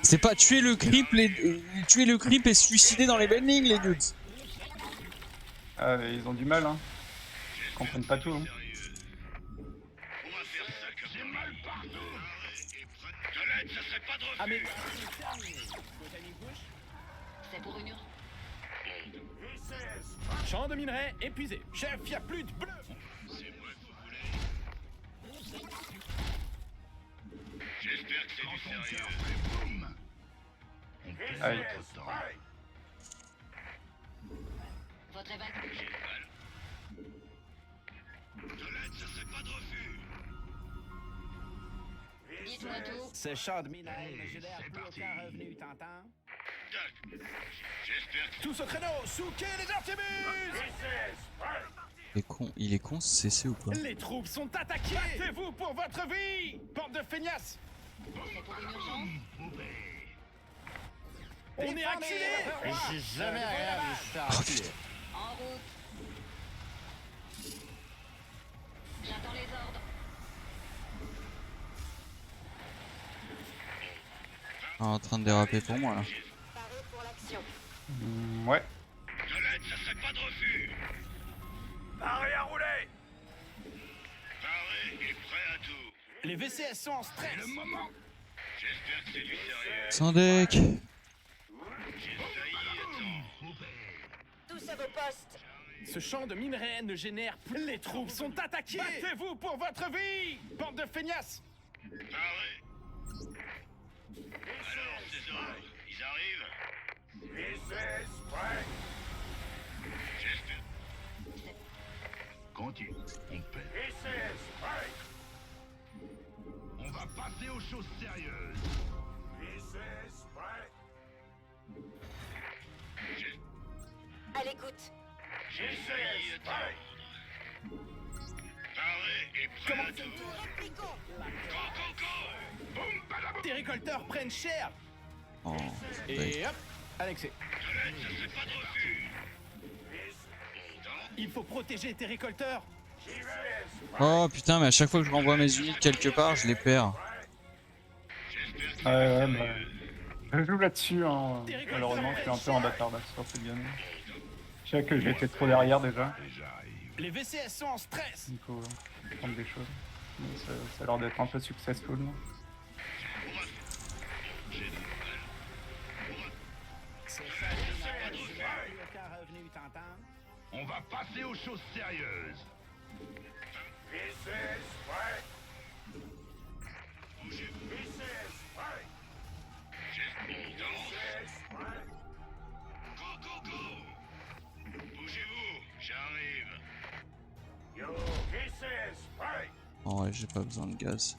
C'est pas tuer le creep, tuer le creep et se suicider dans les bendings, les dudes. Ah, mais ils ont du mal, hein. Ils comprennent pas tout, hein. Sérieux. On va faire ça comme j'ai mal partout. Et prêt. De l'aide, ça serait pas de refus. Amélioration terminée. Go timing push. C'est pour une urgence? This is Champ de minerai épuisé. Chef, y a plus de bleu. C'est moi que vous voulez. J'espère que c'est du sérieux. Boum. On This perd Aïe. is notre temps. prêt. Votre évacuation? J'ai mal. De l'aide, ça serait pas de refus. This Dites-moi is tout. Ce champ de minerai ne génère plus aucun revenu, t'entends? Tac. J'espère que... Tous au créneau, souquez les artémus. This is prêt. Il est con ce CC ou pas? Les troupes sont attaquées. Battez-vous pour votre vie. Bande de feignasses. C'est pour une urgence? On est acculés. J'ai jamais rien vu ça. En route. J'attends les ordres. En train de déraper pour moi là. Paré pour l'action. Ouais. De l'aide, ça serait pas de refus. Paré à rouler. Paré et prêt à tout. Les VCS sont en stress. Le moment. J'espère que c'est du sérieux. Sans deck. J'ai failli attendre. Tous à vos postes. Ce champ de minerai ne génère plus. Les troupes sont attaquées. Battez-vous pour votre vie. Bande de feignasses. Paré. Alors, ces ordres, ils arrivent. This is prêt. choses sérieuses. À l'écoute. J'ai failli attendre. Paré et prêt à tout. Boum, badaboum. Tes récolteurs prennent cher. Oh, Et hop, annexé. Tolède, ça serait pas de refus. Il faut protéger tes récolteurs. oh putain, mais à chaque fois que je renvoie mes unités quelque part, je les perds. Ouais, bah, je joue là-dessus, hein. Malheureusement, je suis un peu en bâtard là sur cette game. Je sais que j'ai été trop derrière déjà. Les VCS sont en stress. Il faut prendre des choses. Mais ça a l'air d'être un peu successful. On va passer aux choses sérieuses. Bougez-vous, j'arrive. Oh ouais, j'ai pas besoin de gaz.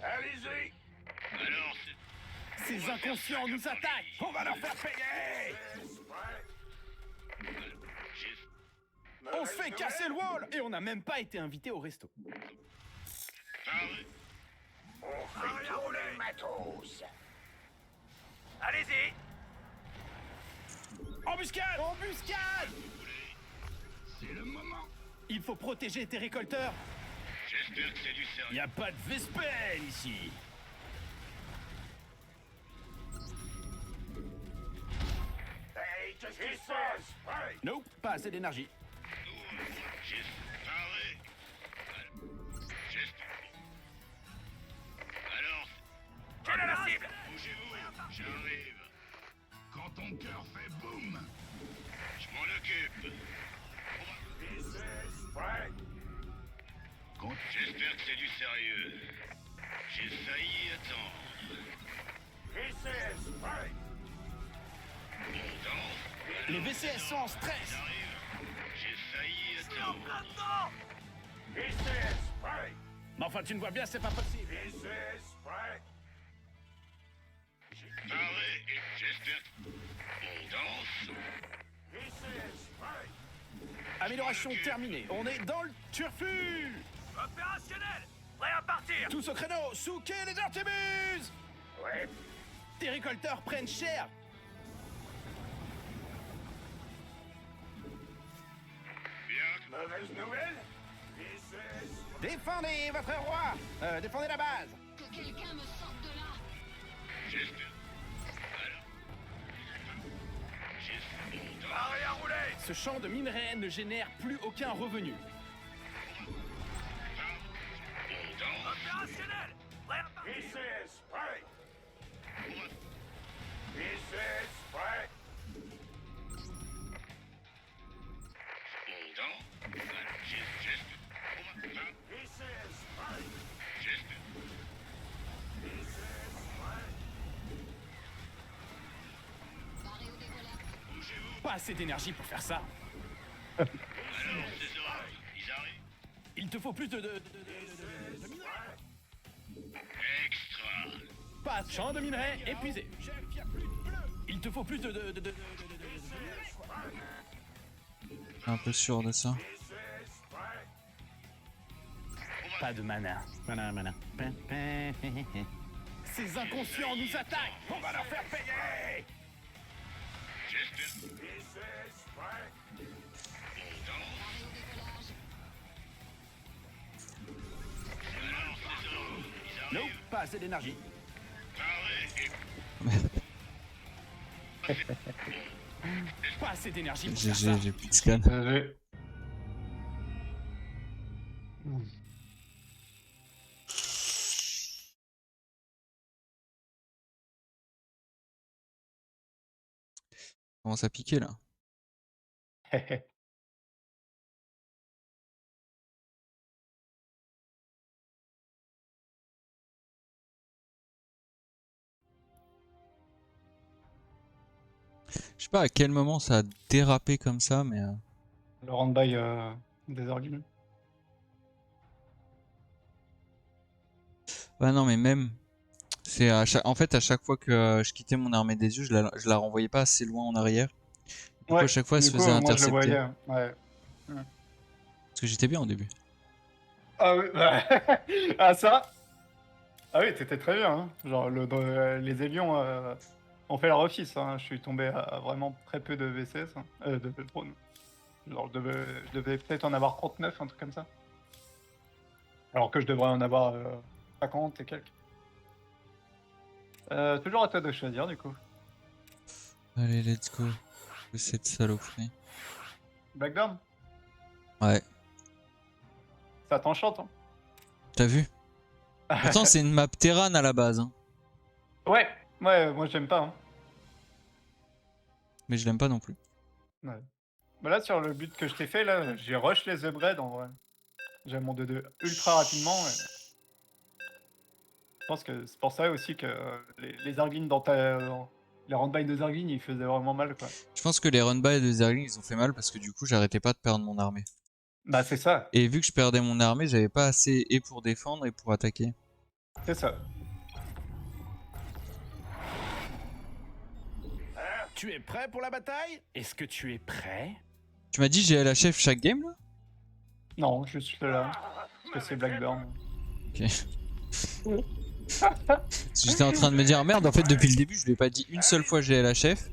Allez-y. Alors, Ces inconscients nous attaquent. On va leur faire payer. On se fait casser le wall et on n'a même pas été invité au resto. paré. Allez-y. Embuscade! Embuscade! C'est le moment. Il faut protéger tes récolteurs. J'espère que c'est du sérieux. Y a pas de Vespel ici. Nope, pas assez d'énergie. Paré. Alors, Quelle est la cible? bougez-vous, j'arrive. Quand ton cœur fait boum, je m'en occupe. J'espère que c'est du sérieux. J'ai failli attendre. On danse. Les VCS sont en stress. J'arrive. J'ai failli attendre. Mais enfin, tu ne vois bien, c'est pas possible. Paré et j'espère. On danse. Amélioration terminée. On est dans le turfu. Opérationnel. Prêt à partir. Tous au créneau. Souquez les Artémus. Ouais. Tes récolteurs prennent cher. Bien. Mauvaise nouvelle. Défendez votre roi. Défendez la base. Que quelqu'un me sorte de là. J'espère. Alors. On danse. Paré à rouler. Ce champ de minerais ne génère plus aucun revenu. On danse. Opérationnel. Prêt à partir. On danse. J'espère. J'espère. Barré au décollage. Pas assez d'énergie pour faire ça. Alors, ces ordres, ils arrivent. Il te faut plus de minerais. Extra. Pas de champ de minerais épuisé. Il te faut plus de. Un peu sûr de ça. Pas de mana. Mana. Ces inconscients nous attaquent. On va leur faire payer. J'espère. On danse. Alors, ces ordres, ils Non, arrivent. pas assez d'énergie. Paré et Merde, Pas assez d'énergie pour faire ça. GG, j'ai plus de scan. Commence à piquer là. Je sais pas à quel moment ça a dérapé comme ça, mais Le round-by des arguments. ouais non mais même En fait, à chaque fois que je quittais mon armée des yeux, je la renvoyais pas assez loin en arrière. Du coup, à chaque fois, elle du se coup, faisait moi je le intercepter. voyais. Ouais. Parce que j'étais bien au début. Ah oui, bah... ah ça. Ah oui, t'étais très bien. Hein. Genre les Élions ont fait leur office. Hein. Je suis tombé à vraiment très peu de VCS, hein. De drones. Genre je devais peut-être en avoir 39, un truc comme ça. Alors que je devrais en avoir 50 et quelques. Toujours à toi de choisir du coup. Allez, let's go. Cette saloperie. Blackburn, Ouais, ça t'enchante. Hein. t'as vu? Pourtant, c'est une map Terran à la base. Hein. Ouais, moi j'aime pas. Hein. Mais je l'aime pas non plus. Ouais. Bah là, sur le but que je t'ai fait, là, j'ai rush les upgrades en vrai. J'ai mon 2-2 ultra rapidement. Et... Je pense que c'est pour ça aussi que les Zerglings les roundby de Zerglings, ils faisaient vraiment mal, quoi. Je pense que les run-by de Zergling, ils ont fait mal parce que du coup, j'arrêtais pas de perdre mon armée. Bah, c'est ça. Et vu que je perdais mon armée, j'avais pas assez et pour défendre et pour attaquer. C'est ça. Tu es prêt pour la bataille? Est-ce que tu es prêt? Tu m'as dit j'ai la chef chaque game là? Non, juste là. Parce que c'est Blackburn. Ok. J'étais en train de me dire merde, en fait depuis le début je lui ai pas dit une seule fois j'ai la chef.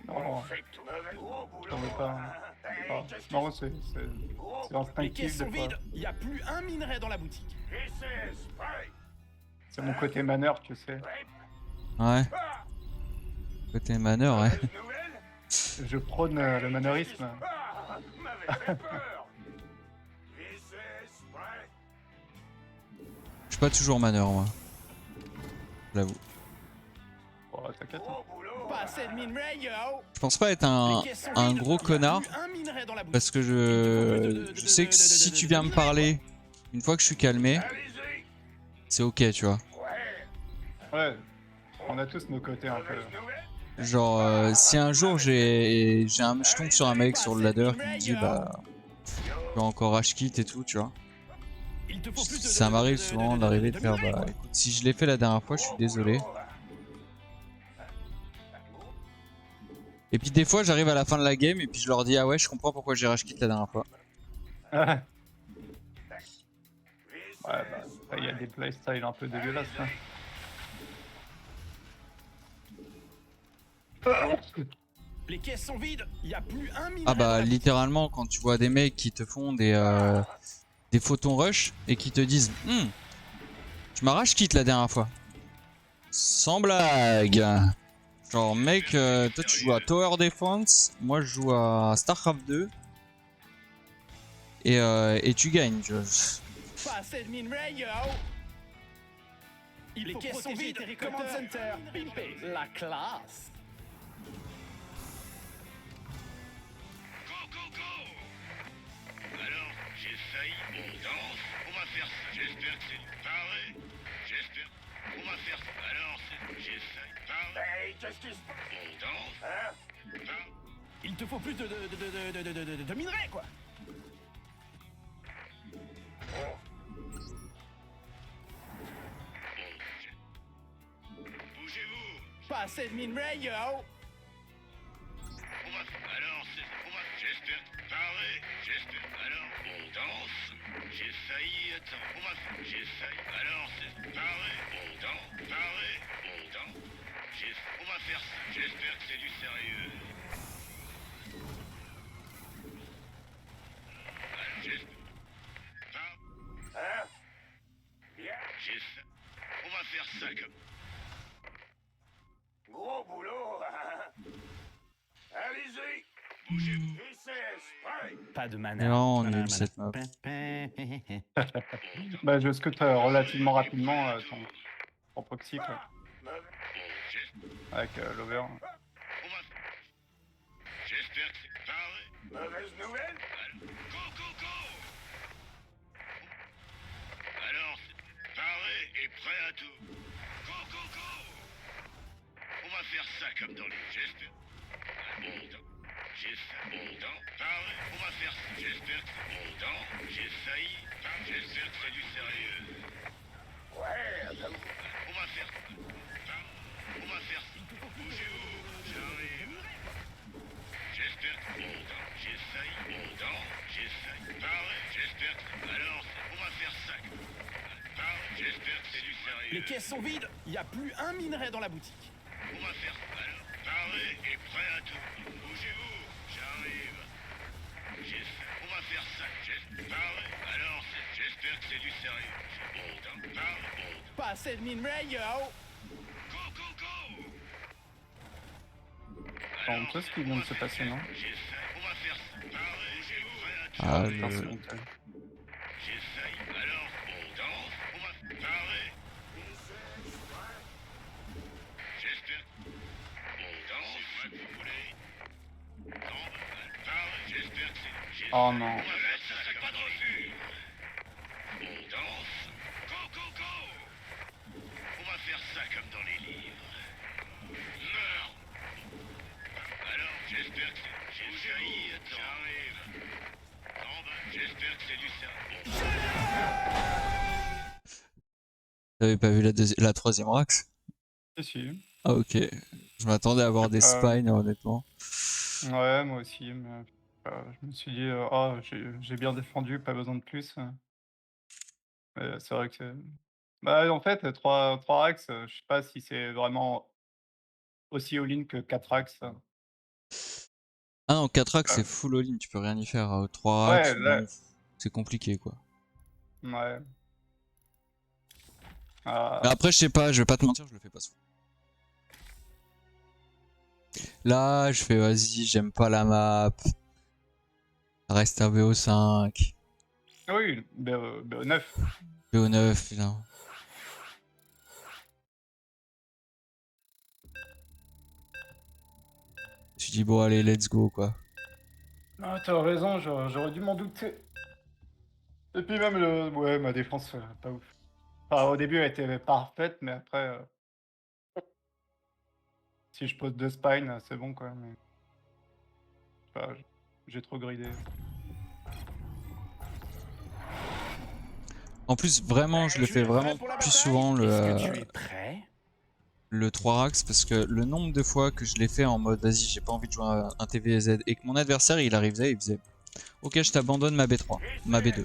Non, j'en veux pas. Ah, non, c'est Les instinctif caisses des sont fois. vides, il n'y a plus un minerai dans la boutique. C'est mon côté maneur, tu sais. Ouais. Côté maneur, ouais. Je prône le maneurisme. Je suis pas toujours maneur moi. J'avoue. Oh, t'inquiète. Hein. Pas assez de minerai, yo! Je pense pas être un gros connard. Parce que je sais que si tu viens me parler, une fois que je suis calmé, c'est ok, tu vois. Ouais, on a tous nos côtés un peu. Genre, si un jour je tombe sur un mec sur le ladder qui me dit bah, tu vas encore rage quit et tout, tu vois. Ça m'arrive souvent d'arriver de faire bah, écoute, si je l'ai fait la dernière fois, je suis désolé. Et puis des fois, j'arrive à la fin de la game et puis je leur dis ah ouais, je comprends pourquoi j'ai rage quit la dernière fois. Ouais, bah, il y a des playstyles un peu dégueulasses. Hein. Les caisses sont vides, il n'y a plus un minerai. Ah bah littéralement quand tu vois des mecs qui te font des photons rush et qui te disent tu m'as rage quitte la dernière fois. Sans blague. Genre mec, toi tu joues à Tower Defense, moi je joue à Starcraft 2 et tu gagnes. Pas assez de minerai, yo! Les caisses sont vides, command center, pimpé, la classe! Alors, j'ai failli, on danse, on va faire ça. J'espère que c'est pareil. J'espère. On va faire ça. Alors, j'ai failli, pareil. Qu'est-ce qui se passe? On danse. Il te faut plus de minerai, quoi! Bougez-vous. Pas assez de minerai, yo! Alors, j'espère. Pareil. J'espère. Alors, on danse. J'ai failli, attends. J'ai failli. Alors, c'est pareil. On danse. Pareil. On danse. On va faire ça. J'espère que c'est du sérieux. On va faire ça comme... Gros boulot. Allez-y. Bougez-vous. Pas de Et mana. vraiment nul cette map. Bah, je scute relativement rapidement ton proxy, quoi. Avec l'over. J'espère que c'est pareil. Mauvaise nouvelle. Go, go, go. Alors, c'est pareil et prêt à tout. Go, go, go. On va faire ça comme dans les gestes. Bon temps. J'ai failli. Bon temps. Pareil. On va faire ça. J'espère que c'est bon temps. J'ai failli. J'espère que c'est du sérieux. Ouais, on va faire ça. caisses sont vides, il n'y a plus un minerai dans la boutique. On va faire ça alors. Paré et prêt à tout. Bougez-vous, j'arrive. On va faire ça. Paré. Alors, j'espère que c'est du sérieux. Hold, hein. Paré, hold. Pas assez de minerai, yo! Go, go, go! Enfin, on sait ce qui vient de se passer, non? On va faire ça. Paré, bougez-vous, prêt à tout. Ah, Putain, c'est le... honteux. J'essaye. Alors, on danse. On va parer. J'espère. On danse. C'est moi que vous voulez. Non, parer. J'espère que c'est. Oh non. On va mettre ça, c'est pas de refus. On danse. Go, go, go. On va faire ça comme dans les livres. Meurs. Alors, j'espère que c'est. J'essaye. J'arrive. Non, j'espère que c'est du cerveau. T'avais pas vu la troisième Rax? Si, si. Ah ok. Je m'attendais à avoir des spines honnêtement. Ouais, moi aussi, mais je me suis dit, oh, j'ai bien défendu, pas besoin de plus. Mais c'est vrai que c'est. Bah, en fait, 3 axes, je sais pas si c'est vraiment aussi all-in que 4 axes. Ah non, 4 axes c'est Ouais, full all-in, tu peux rien y faire. 3 ouais, axes, là, bon, c'est compliqué quoi. ouais. Mais Ah, après, je sais pas, je vais pas te mentir, je le fais pas souvent. Là, je fais vas-y, j'aime pas la map. Ça reste un BO5. oui, BO9. BO9, putain. Tu dis bon allez, let's go quoi. Ah, t'as raison, j'aurais dû m'en douter. Et puis même, ouais, ma défense, pas ouf. Enfin, au début, elle était parfaite, mais après, si je pose 2 spines, c'est bon quoi. Mais je sais pas, j'ai trop gridé. En plus, vraiment, je le Tu fais es prêt vraiment pour la plus bataille? souvent Est-ce que tu es prêt? le 3 Rax parce que le nombre de fois que je l'ai fait en mode vas-y, j'ai pas envie de jouer un TVZ et que mon adversaire il arrivait, il faisait ok, je t'abandonne ma B3, ma B2.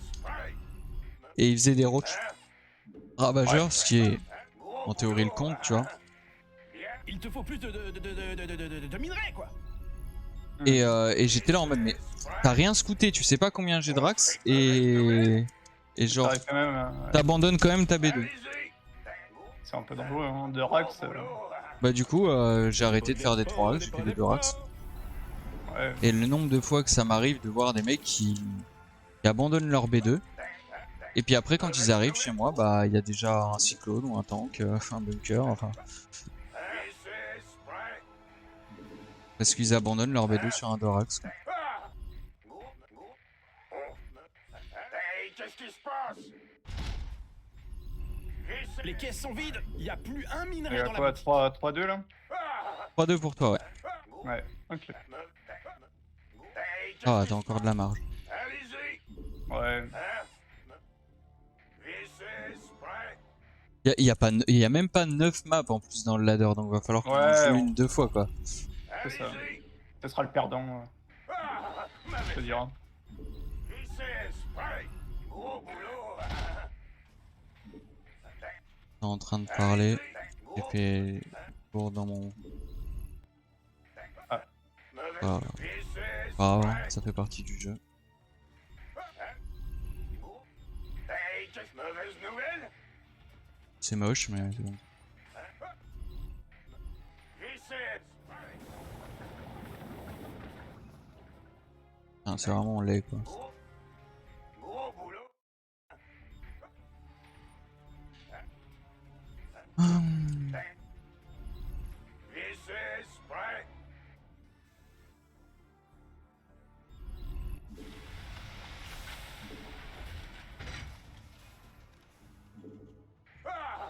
Et il faisait des roach ravageurs, ce qui est en théorie le compte, tu vois. Il te faut plus de minerai, quoi! Et j'étais là en mode mais t'as rien scouté, tu sais pas combien j'ai de Rax et genre T'arrives quand même, ouais. t'abandonnes quand même ta B2. C'est un peu dangereux, hein, de Rax. Bah du coup j'ai arrêté de faire des 3 Rax, j'ai fait des 2 Rax. Ouais. Et le nombre de fois que ça m'arrive de voir des mecs qui abandonnent leur B2. Et puis après quand ils arrivent chez moi, bah il y a déjà un cyclone ou un tank, un bunker, enfin. Parce qu'ils abandonnent leur B2 sur un Dorax. Quoi. Hey, qu'est-ce qui se passe? Les caisses sont vides, il n'y a plus un Il y minerai a dans la quoi, boutique. 3-2 là? 3-2 pour toi, ouais. Ouais, ok. Ah, t'as encore de la marge. Allez-y! Ouais. Il y a même pas 9 maps en plus dans le ladder, donc va falloir qu'on en Ouais, joue une 2 fois quoi. c'est ça. Ce sera le perdant. Je te dirai. T'es en train de parler. J'ai fait tour dans mon. Ah. Ah, ah, ça fait partie du jeu. C'est moche, mais c'est bon. Ah, c'est vraiment laid quoi.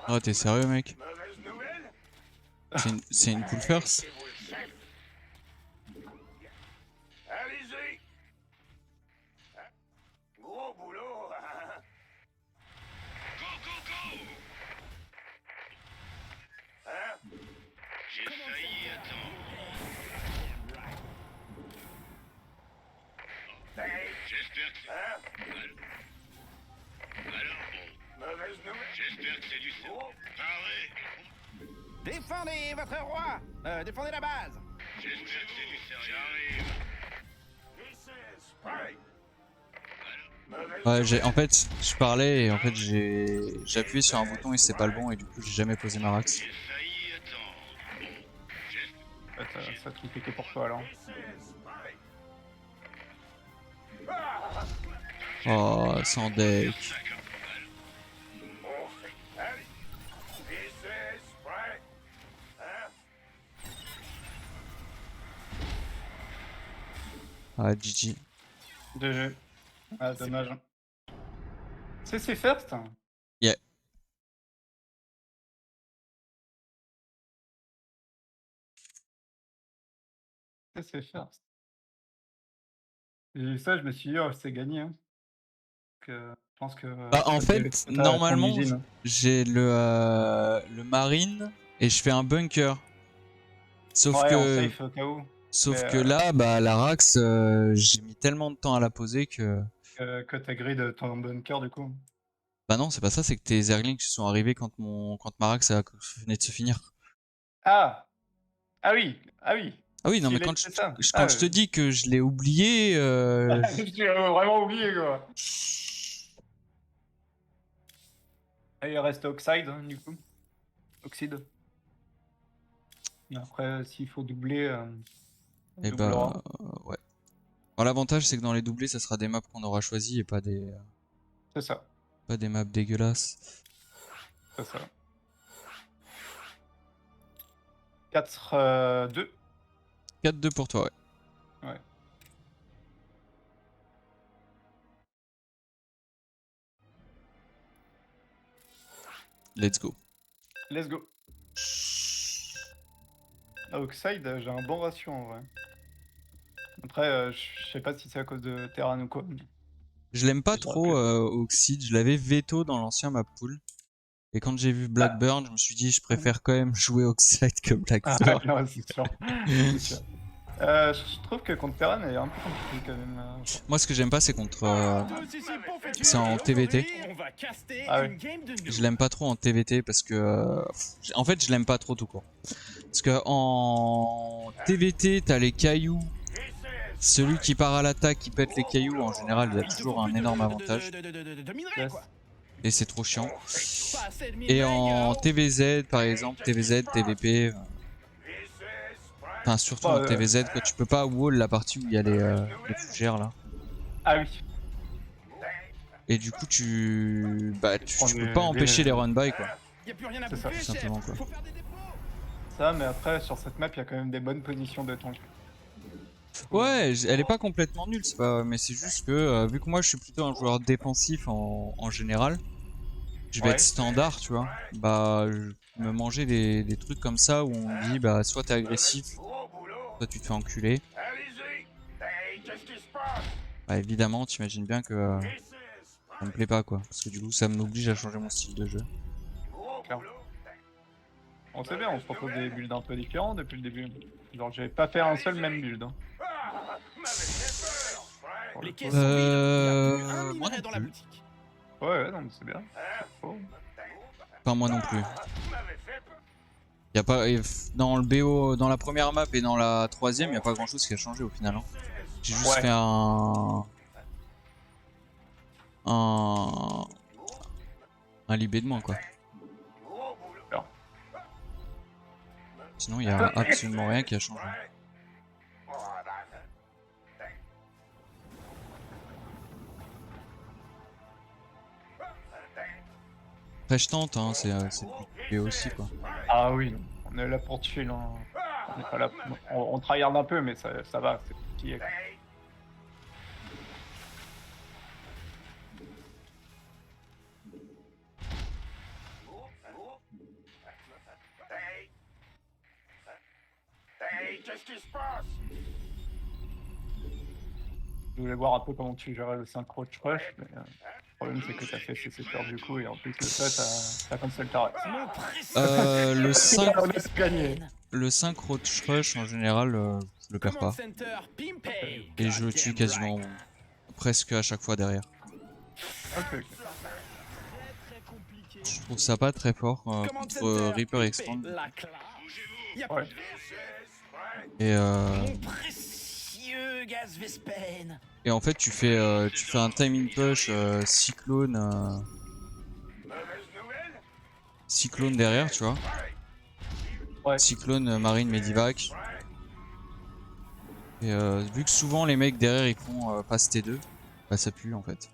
Oh, t'es sérieux, mec? C'est une pull first? Allez-y! Gros boulot! Go, go, go! Hein? J'ai failli attendre. J'espère que c'est... Alors, bon. Mauvaise nouvelle. J'espère que c'est du cerveau. Paré! Défendez votre roi. Défendez la base. J'espère que c'est du sérieux. J'arrive. Ouais, en fait, je parlais et en fait j'ai appuyé sur un bouton et c'est pas le bon et du coup j'ai jamais posé ma rax. J'ai failli attendre. En fait, ça cliquait que pour toi alors. Oh, sans deck. Ah, GG. GG. Ah, dommage. C'est first. Yeah. C'est first. J'ai vu ça, je me suis dit, oh, c'est gagné. Hein. Je pense que. Bah, en que fait, t'as ton normalement, usine. j'ai le marine et je fais un bunker. Sauf Ouais, en que, safe au cas où. sauf Mais, que là, bah, la rax, j'ai mis tellement de temps à la poser que. Que t'as grid ton bunker du coup. Bah non, c'est pas ça, c'est que tes Zerglings sont arrivés quand ma rax venait de se finir. Ah! Ah oui! Ah oui! Ah oui, non, mais S'il a quand fait ça. quand je te dis que je l'ai oublié, J'ai vraiment oublié quoi. Et il reste Oxide hein, du coup. Oxide. Et après, s'il faut doubler, on et doublera. bah, ouais. Alors, l'avantage, c'est que dans les doublés, ça sera des maps qu'on aura choisies et pas C'est ça. maps dégueulasses. C'est ça. 4-2. 4-2 pour toi, ouais. Ouais. Let's go. Let's go. À Oxide, j'ai un bon ratio en vrai. Après, je sais pas si c'est à cause de Terran ou quoi. Je l'aime pas Je trop, Oxide. Je l'avais veto dans l'ancien map pool. Et quand j'ai vu Blackburn, je me suis dit, je préfère quand même jouer Oxide que Ah, Blackburn. non, c'est sûr. C'est sûr. Je trouve que contre Terran, elle est un peu compliquée quand même. Moi, ce que j'aime pas, c'est c'est en TVT. Ah ouais. Je l'aime pas trop en TVT parce que. En fait, je l'aime pas trop tout court. Parce que en TVT, t'as les cailloux. Celui qui part à l'attaque, qui pète les cailloux, en général, il a toujours un énorme avantage. Yes. Et c'est trop chiant. Et en TVZ, par exemple, TVZ, TVP. Enfin, surtout en TVZ, quoi, tu peux pas wall la partie où il y a les fougères là. Ah oui. Et du coup, tu peux pas empêcher les run-by quoi. C'est ça. Tout simplement quoi. Ça, mais après, sur cette map, il y a quand même des bonnes positions de tank. Ouais, elle est pas complètement nulle, mais c'est juste que vu que moi je suis plutôt un joueur défensif en général, je vais être standard, tu vois. Bah, me manger des trucs comme ça où on me dit, bah, soit t'es agressif, soit tu te fais enculer. Bah, évidemment, t'imagines bien que ça me plaît pas, quoi. Parce que du coup, ça m'oblige à changer mon style de jeu. Claire. On sait bien, on se propose des builds un peu différents depuis le début. Genre, j'avais pas fait un seul même build. Hein. Moi non plus. Ouais, non, mais c'est bien. Enfin, moi non plus. Y a pas, dans le BO, dans la première map et dans la troisième, y a pas grand chose qui a changé au final. Hein. J'ai juste fait un libé de moins quoi. Sinon y a absolument rien qui a changé. Après je tente, hein, c'est le but aussi quoi. Ah oui, on est là pour tuer, hein. On est pas là. On tryhard un peu, mais ça va, c'est petit. Qu'est-ce qui se passe? Je voulais voir un peu comment tu gérais le synchro de rush, mais le problème c'est que t'as fait CC peur du coup, et en plus de ça, t'as cancel ta race. Le synchro de rush en général, je le perds pas. Et je le tue quasiment presque à chaque fois derrière. Ok. Je trouve ça pas très fort Command contre center, Reaper équipé. Expand. La classe. Y a Ouais. plus de Et, Mon précieux gaz Vespen. et en fait, tu fais un timing push cyclone, cyclone derrière, tu vois. Ouais. Cyclone, marine, medivac. Et vu que souvent les mecs derrière ils font passe T2, bah ça pue en fait.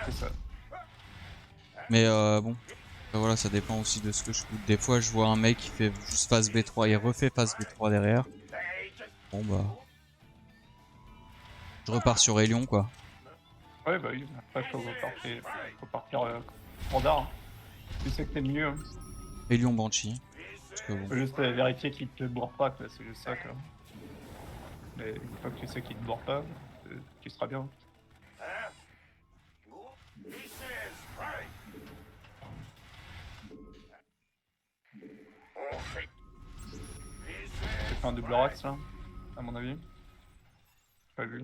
C'est ça. Mais bon, bah voilà, ça dépend aussi de ce que je coûte. Des fois, je vois un mec qui fait juste phase B3, il refait phase B3 derrière. Bon bah, je repars sur Hélion quoi. Ouais, bah oui. Après, faut partir standard. Hein. Tu sais que t'es mieux. Hein. Hélion Banshee. Parce que bon. Faut juste vérifier qu'il te bourre pas, quoi. C'est juste ça, quoi. Mais une fois que tu sais qu'il te bourre pas, tu seras bien. J'ai fait un double rax là, à mon avis. J'ai pas vu.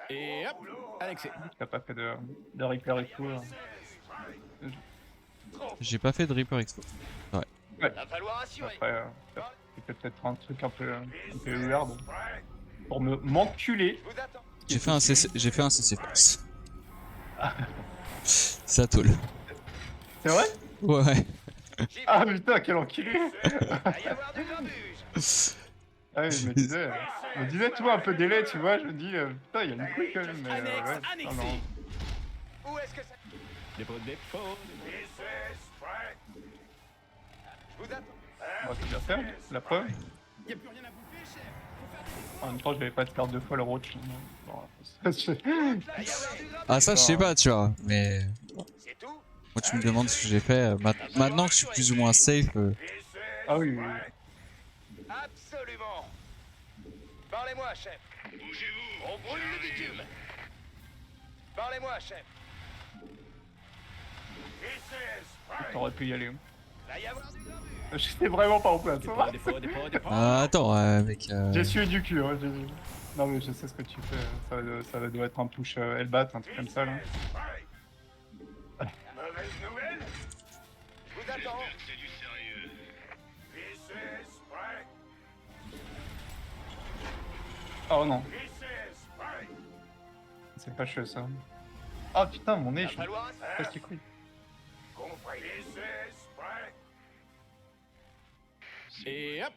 Et hop, Alexis. T'as pas fait de Reaper et tout. J'ai pas fait de Reaper Expo. Va falloir assurer. Après, c'est peut-être un truc un peu weird. Pour m'enculer. Je vous attends. J'ai fait un CC Force. Ça tôle. C'est vrai? Ouais. J'y vais. Ah putain, quel enculé! Va y avoir du grabuge. Ah oui, je me disais, tu vois, un peu délai, tu vois, je me dis, putain, il y a une couille quand même, mais Annexe, ouais. annexé. Non, non. Où est-ce que ça... Dépôt. Je vous attends. On va bien faire, la preuve. Y a plus rien à bouffer, chef. En même temps, je vais pas te faire deux fois le roach. Bon, Va y avoir du grabuge. Ah ça je sais pas tu vois, mais C'est tout. moi tu me demandes ce que j'ai fait. Maintenant que je suis plus ou moins safe, Ah oui, oui. Absolument. Parlez-moi, chef. Bougez-vous. On brûle le bitume. Parlez-moi, chef. T'aurais pu y aller. Va y avoir du grabuge. J'étais vraiment pas en place. Hein. Dépôt. attends mec. J'ai sué du cul. Hein. Non, mais je sais ce que tu fais. Ça doit être un push Hellbat, un truc comme ça là. Mauvaise nouvelle. Je vous attends. J'espère que c'est du sérieux. Oh non. C'est pas chou ça. Ah putain, mon nez, Va je falloir suis assurer. pas si cool. Et hop.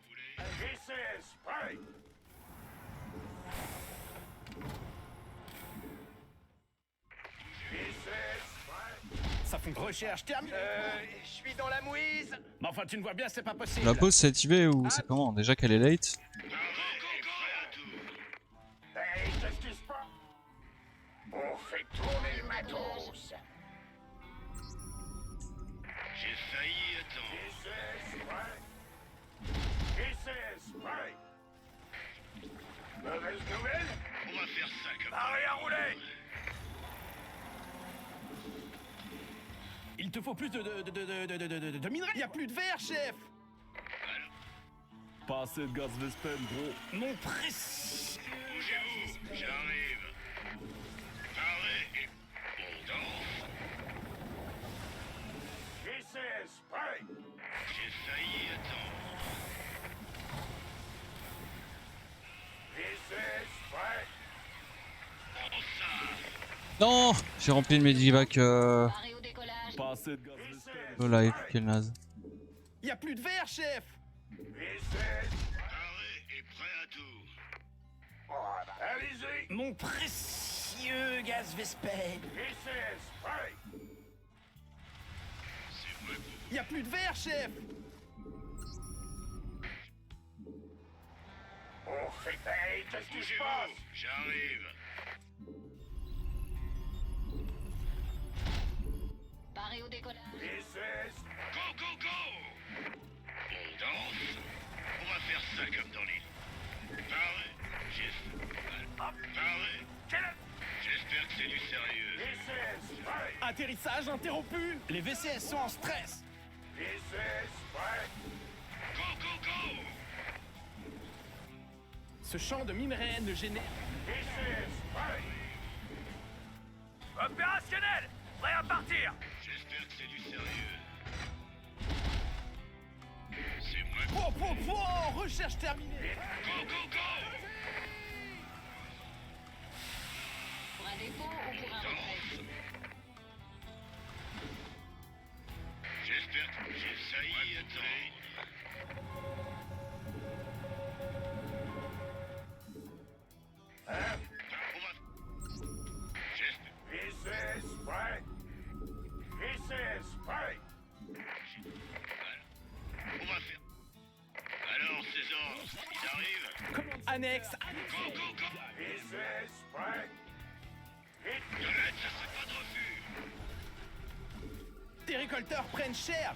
Ça font recherche terminée. Je suis dans la mouise. Mais enfin, tu ne vois bien, c'est pas possible. La pause c'est IV ou c'est comment? Déjà qu'elle est late. Parlez et prêt à tout. Hey, qu'est-ce qui se passe? On fait tourner le matos. J'ai failli attendre. Mauvaise nouvelle? On va faire ça comme Arrêt à rouler. Il te faut plus de minerais. Y a plus de verre, chef. Pas assez de gaz Vespen, gros. Mon précieux. Bougez-vous. J'arrive. Parlez et on danse. J'ai failli attendre. Oh ça. Non, j'ai rempli le medivac Paré au décollage. Pas assez de gaz Vespen. au live, quel naze. Y a plus de verre, chef. Parlez et prêt à tout. Allez-y. Mon précieux gaz Vespen. C'est vrai pour Y a plus de verre, chef. On fait hey, qu'est-ce qui se passe? bougez-vous. J'arrive. Paré au décollage. Go, go, go. On danse. On va faire ça comme dans l'île. Parlez. J'espère que c'est du sérieux. Atterrissage interrompu. Les VCS sont en stress. Go, go, go. Ce champ de minerais ne génère... Opérationnel. Prêt à partir. J'espère que c'est du Wow, recherche terminée. Go, go, go! Pour un dépôt ou pour un retrait? J'espère que j'ai failli attendre. On va... J'espère... On va faire... Alors, ces ordres, ils arrivent? Commande annexe. Go, go, go! De l'aide, ça serait pas de refus. Tes récolteurs prennent cher.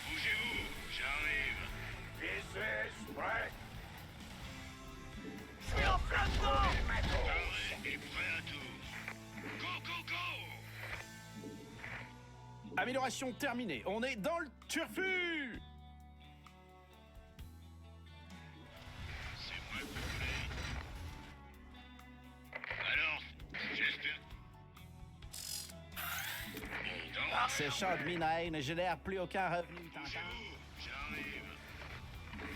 Bougez-vous, j'arrive. Paré et prêt à tout. Go, go, go! Amélioration terminée. On est dans le turfu. C'est moi que vous voulez. Alors, j'espère... On danse. Ces champs de minerai ne génèrent plus aucun revenu. Bougez-vous, j'arrive.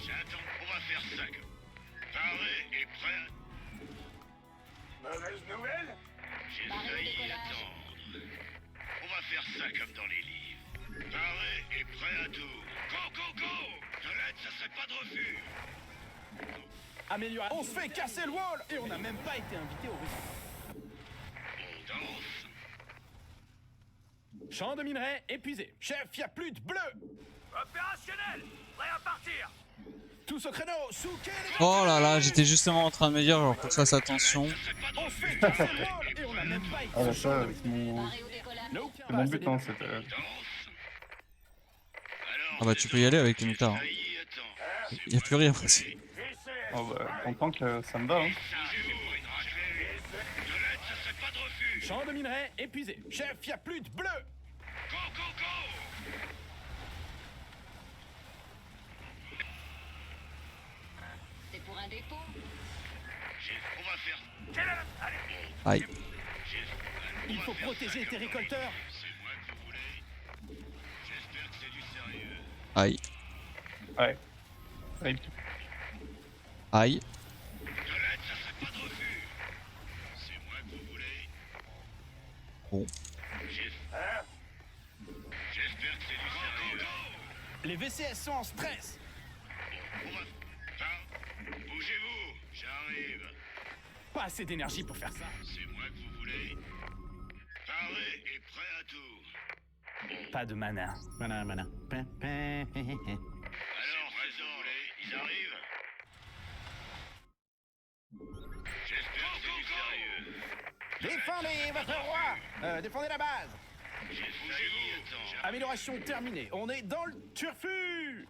J'attends, on va faire ça. Paré et prêt. Mauvaise nouvelle? J'ai Barré au failli décollage. attendre. On va faire ça comme dans les livres. Paré et prêt à tout. Go, go, go! De l'aide, ça serait pas de refus. Amélioration. On se fait casser le wall et on n'a même pas été invité au resto. On danse. Champ de minerai épuisé. Chef, y a plus de bleu. Opérationnel! Prêt à partir! Tous au créneau. Souquet les Oh là là, j'étais justement en train de me dire, genre, faut que je fasse attention. On se fait casser le wall et on n'a même pas été Ah, bah, au champ ça, de c'est mon, Barré au décollage. Nope. c'est mon but, hein, c'était... Danse. Alors, Ah bah tu peux y aller avec les j'ai métas. Hein. failli attendre. Y a plus rien aussi. Oh bah, content que ça me va, hein. Bougez-vous, une raclée. De l'aide, ça serait pas de refus. Champ de minerai épuisé. Chef, y a plus de bleu. Go, go, go! C'est pour un dépôt? On va faire... Allez, Aïe. Il faut protéger tes récolteurs. c'est moi que vous voulez. J'espère que c'est du sérieux. Aïe. Ouais. Ouais. Aïe. De l'aide, ça serait pas de refus. C'est moi que vous voulez. Bon. J'espère que c'est du sérieux. Les VCS sont en stress. On va... Bougez-vous, j'arrive. Pas assez d'énergie pour faire ça. C'est moi que vous voulez. Paré et prêt à tout. Pas de mana. Mana. Alors, ces ordres, ils arrivent? J'espère que c'est du sérieux. Défendez votre roi. Défendez la base. J'ai failli attendre. Amélioration terminée. On est dans le turfu.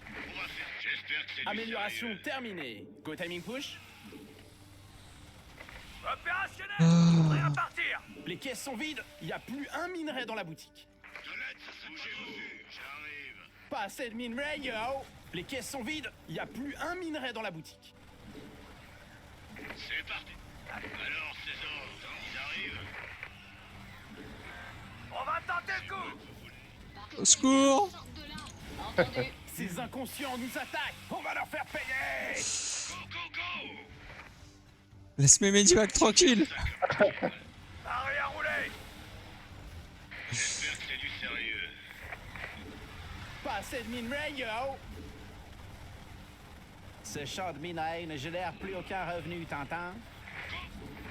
On va faire... J'espère que c'est du Amélioration sérieux. terminée. Go timing push. Opérationnel! Prêt à partir! Les caisses sont vides. Il n'y a plus un minerai dans la boutique. De l'aide, ça serait pas de refus. J'arrive. Pas assez de minerai, yo. Les caisses sont vides. Il n'y a plus un minerai dans la boutique. C'est parti. Alors, ces ordres, ils arrivent? On va tenter le coup! Au secours. Sorte de là. Entendu. Ces inconscients nous attaquent. On va leur faire payer. Go, go, go! Laisse mes Medivac tranquilles. Arrêt à rouler! J'espère que c'est du sérieux. Pas assez de minerai, yo. Ce champ de minerai ne génère plus aucun revenu, t'entends?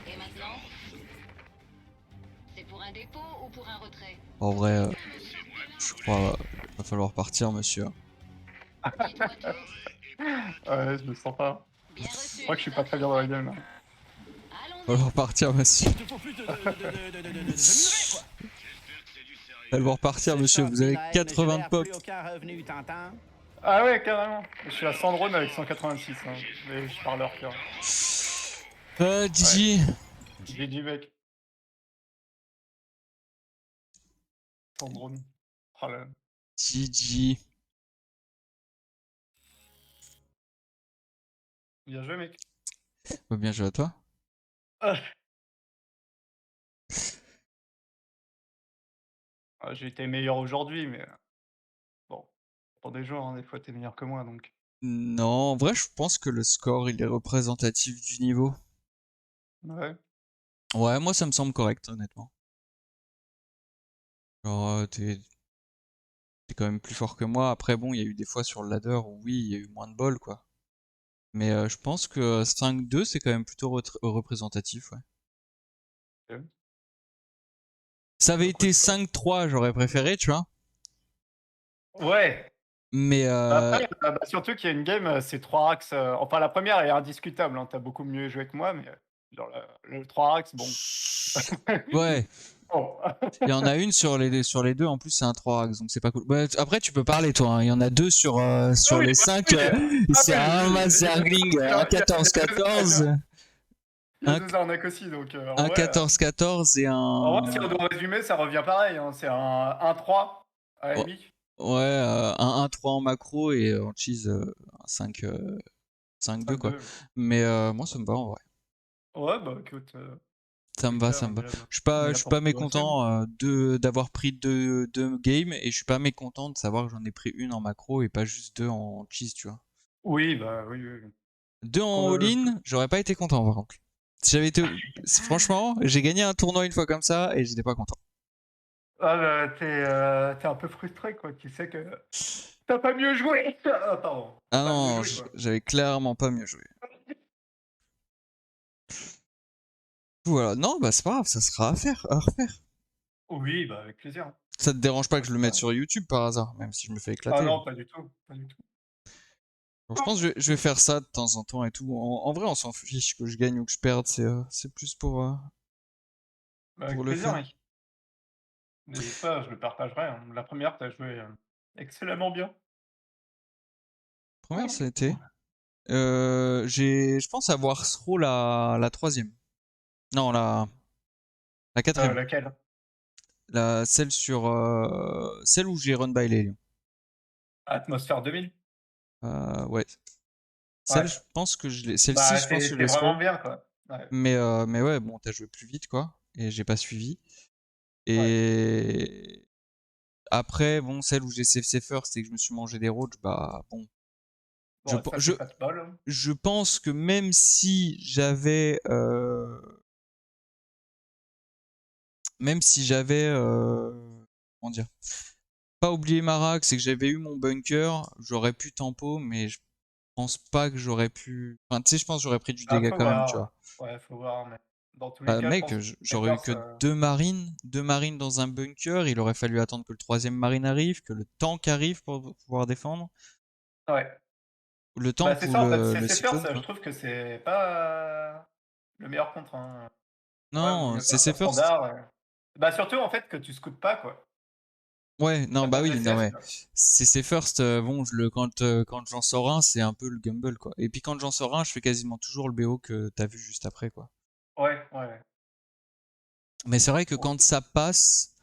Et maintenant? C'est pour un dépôt ou pour un retrait? En vrai, je crois va falloir partir, monsieur. Dites-moi tout. Ouais, je me sens pas. Bien reçu. Je crois que je suis pas très bien dans la game, là. Allons-y. Va falloir partir, monsieur. Il te faut plus de minerai, quoi. J'espère que c'est du sérieux. Va falloir partir, monsieur. Vous avez 80 de pop. Plus aucun revenu, t'entends? Ah ouais, carrément. Je suis à 100 drones avec 186, hein. Mais je parle leur cœur. GG. GG, mec. 100 drones. Oh là là. GG. Bien joué, mec. Bien joué à toi. Ah. J'ai été meilleur aujourd'hui, mais bon, pour des joueurs, hein, des fois, t'es meilleur que moi, donc. Non, en vrai, je pense que le score, il est représentatif du niveau. Ouais. Ouais, moi, ça me semble correct, honnêtement. Genre, t'es quand même plus fort que moi. Après, bon, il y a eu des fois sur le ladder où oui, il y a eu moins de bol, quoi. Mais je pense que 5-2, c'est quand même plutôt représentatif, ouais. Ok. Ça avait été Écoute, 5-3, j'aurais préféré, tu vois. ouais. Mais Après, surtout qu'il y a une game, c'est 3 axes, enfin la première est indiscutable, hein, tu beaucoup mieux joué que moi, mais genre le 3 axes, bon. ouais, Bon. il y en a une sur les deux, en plus c'est un 3 axes, donc c'est pas cool. Ouais, après, tu peux parler, toi, hein. Il y en a deux sur, Ah sur oui, les ah 5. oui, ah C'est oui, un oui, Maserling, un il y a 14-14, il y a un, 2 arnaques aussi, donc un en vrai, 14-14 et en vrai, si on un... doit résumer, ça revient pareil, hein, c'est un 1-3 à la Ouais, limite. un 1-3 en macro et en cheese, un 5-2, quoi. 5-2. Mais moi, ça me va, en vrai. Ouais, bah écoute, Ça me va, Lucas, ça me va. on est Je là suis pour pas progresser, hein. mécontent d'avoir pris deux games et je suis pas mécontent de savoir que j'en ai pris une en macro et pas juste deux en cheese, tu vois. Oui, bah oui, oui. Deux en all-in, j'aurais pas été content par contre. Si j'avais été... Franchement, j'ai gagné un tournoi une fois comme ça et j'étais pas content. Ah bah, t'es un peu frustré, quoi, tu sais que t'as pas mieux joué. Ah, pardon. Ah Pas mieux non, joué, quoi. j'avais clairement pas mieux joué. Voilà, non, bah c'est pas grave, ça sera à refaire. Oui, bah avec plaisir, hein. Ça te dérange pas que Moi, je le mette sur YouTube par hasard, même si je me fais ah éclater. non, pas du tout, pas du tout. Donc, je pense que je vais faire ça de temps en temps et tout. En vrai, on s'en fiche que je gagne ou que je perde, c'est plus Bah, pour avec le plaisir, fun. mec. N'hésite pas, je le partagerai, hein. La première, t'as joué excellemment bien. Première, ça a été. Je pense avoir throw la troisième. Non, la quatrième. Laquelle? Celle où j'ai run by les lions. Atmosphère 2000? Ouais. Ouais. Je pense que celle-ci, Bah, je pense que je t'es l'ai vraiment throw. bien, quoi. Ouais. Mais ouais, bon, t'as joué plus vite, quoi. Et j'ai pas suivi. Ouais. Et après, bon, celle où j'ai CFC first et que je me suis mangé des roads, bah bon. Bon, ça, c'est pas de bol, hein. Je pense que même si j'avais comment dire, pas oublié Marak, c'est que j'avais eu mon bunker, j'aurais pu tempo, mais je pense pas que j'aurais pu. Enfin, tu sais, je pense que j'aurais pris du Ah, dégât faut quand même, tu voir. vois. Ouais, faut voir, mais dans tous les cas, je Mec, pense que j'aurais eu Lakers, que deux marines dans un bunker. Il aurait fallu attendre que le troisième marine arrive, que le tank arrive pour pouvoir défendre. ouais. Le Bah, tank c'est ou ça, en fait, le CC cyclone, First, je quoi. trouve que c'est pas le meilleur contre, hein. Ouais, vaut Non, mieux c'est faire ça first. standard. Bah, surtout, en fait, que tu scoutes pas, quoi. Ouais, non, T'as bah pas de oui, non, VCS, ouais. quoi. C'est first, bon, quand j'en sors un, c'est un peu le gamble, quoi. Et puis quand j'en sors un, je fais quasiment toujours le BO que t'as vu juste après, quoi. Ouais, ouais, ouais. Mais c'est vrai que Bon. quand ça passe,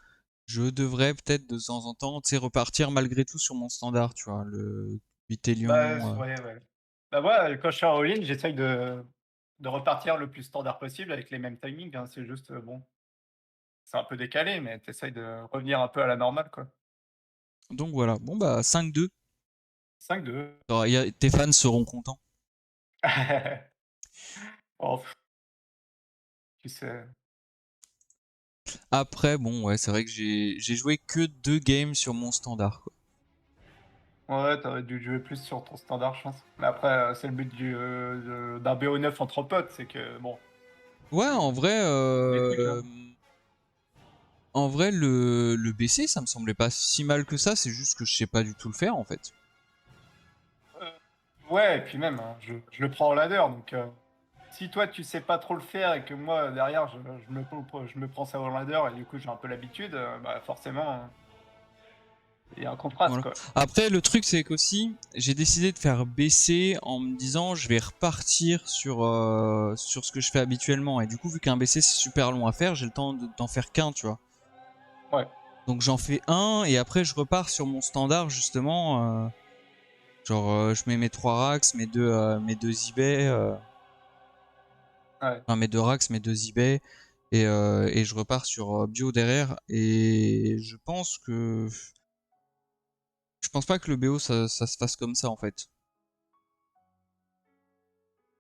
je devrais peut-être de temps en temps, tu sais, repartir malgré tout sur mon standard, tu vois, le Bah, Vitélion. ouais, ouais. Bah, moi, quand je suis en all-in, j'essaye de repartir le plus standard possible avec les mêmes timings, hein. C'est juste, bon, c'est un peu décalé, mais tu essayes de revenir un peu à la normale, quoi. Donc voilà, bon bah 5-2. 5-2. Tes fans seront contents. Oh, tu sais. Après, bon, ouais, c'est vrai que j'ai joué que 2 games sur mon standard, quoi. Ouais, t'aurais dû jouer plus sur ton standard, je pense. Mais après, c'est le but d'un BO9 entre potes, c'est que, bon, Ouais, c'est cool, hein. en vrai, le BC, ça me semblait pas si mal que ça, c'est juste que je sais pas du tout le faire, en fait. Ouais, et puis même, hein, je le prends en ladder, donc si toi tu sais pas trop le faire et que moi derrière je me prends ça en ladder et du coup j'ai un peu l'habitude, bah forcément, il y a un contraste, Voilà. quoi. Après, le truc, c'est qu'aussi, j'ai décidé de faire BC en me disant, je vais repartir sur ce que je fais habituellement. Et du coup, vu qu'un BC, c'est super long à faire, j'ai le temps d'en faire qu'un, tu vois. Ouais. Donc j'en fais un, et après, je repars sur mon standard, justement. Je mets mes 3 racks, mes deux eBay. Ouais. Enfin, mes 2 racks, mes 2 eBay. Et je repars sur bio derrière. Et je pense pas que le BO ça se fasse comme ça en fait.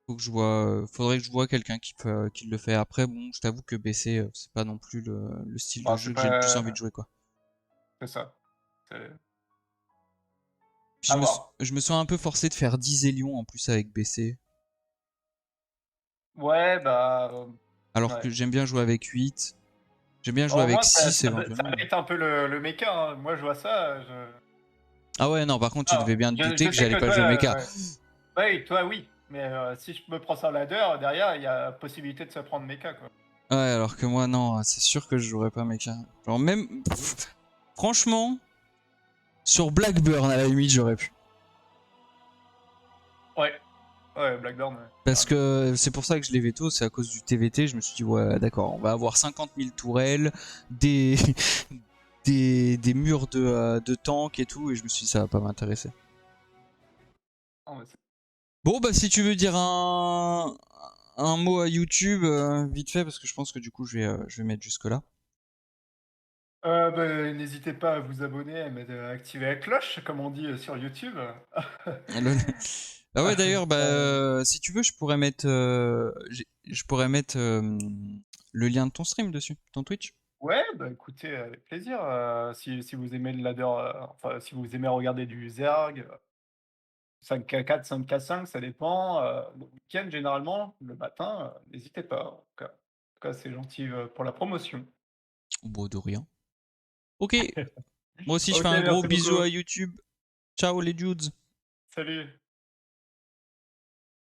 Faudrait que je vois quelqu'un qui le fait. Après, bon, je t'avoue que BC, c'est pas non plus le style de Bon, jeu c'est que j'ai le plus pas. envie de jouer, quoi. C'est ça. C'est- Puis À voir. je me sens un peu forcé de faire 10 Zélions en plus avec BC. Ouais, bah. Alors Ouais. que j'aime bien jouer avec 8. J'aime bien jouer Au avec moins, 6 ça éventuellement. bête un peu le méca. Hein. Moi, je vois ça. Ah ouais, non, par contre, tu Ah, devais bien te douter je que sais j'allais que pas toi, jouer méca. ouais. Ouais, toi, oui. Mais si je me prends ça ladder, derrière, il y a possibilité de se prendre méca, quoi. Ouais, alors que moi, non, c'est sûr que je jouerais pas méca. Genre, même. Franchement, sur Blackburn, à la limite, j'aurais pu. Ouais. Ouais, Blackburn, ouais. Parce que c'est pour ça que je l'ai veto, c'est à cause du TVT. Je me suis dit, ouais, d'accord, on va avoir 50 000 tourelles, des, des murs de tanks et tout, et je me suis dit, ça va pas m'intéresser. Oh, mais Bon, bah, si tu veux dire un mot à YouTube, vite fait, parce que je pense que du coup, je vais mettre jusque-là. bah, n'hésitez pas à vous abonner, à activer la cloche, comme on dit sur YouTube. Ah ouais, d'ailleurs, bah, si tu veux, je pourrais mettre le lien de ton stream dessus, ton Twitch. Ouais, bah écoutez, avec plaisir. Si vous aimez le ladder, enfin, si vous aimez regarder du Zerg, 5K4, 5K5, ça dépend. Le week-end, généralement, le matin, n'hésitez pas. En tout cas, c'est gentil pour la promotion. Bon, de rien. Ok, moi aussi je Ok, fais un gros merci bisou beaucoup. à YouTube. Ciao les dudes. Salut.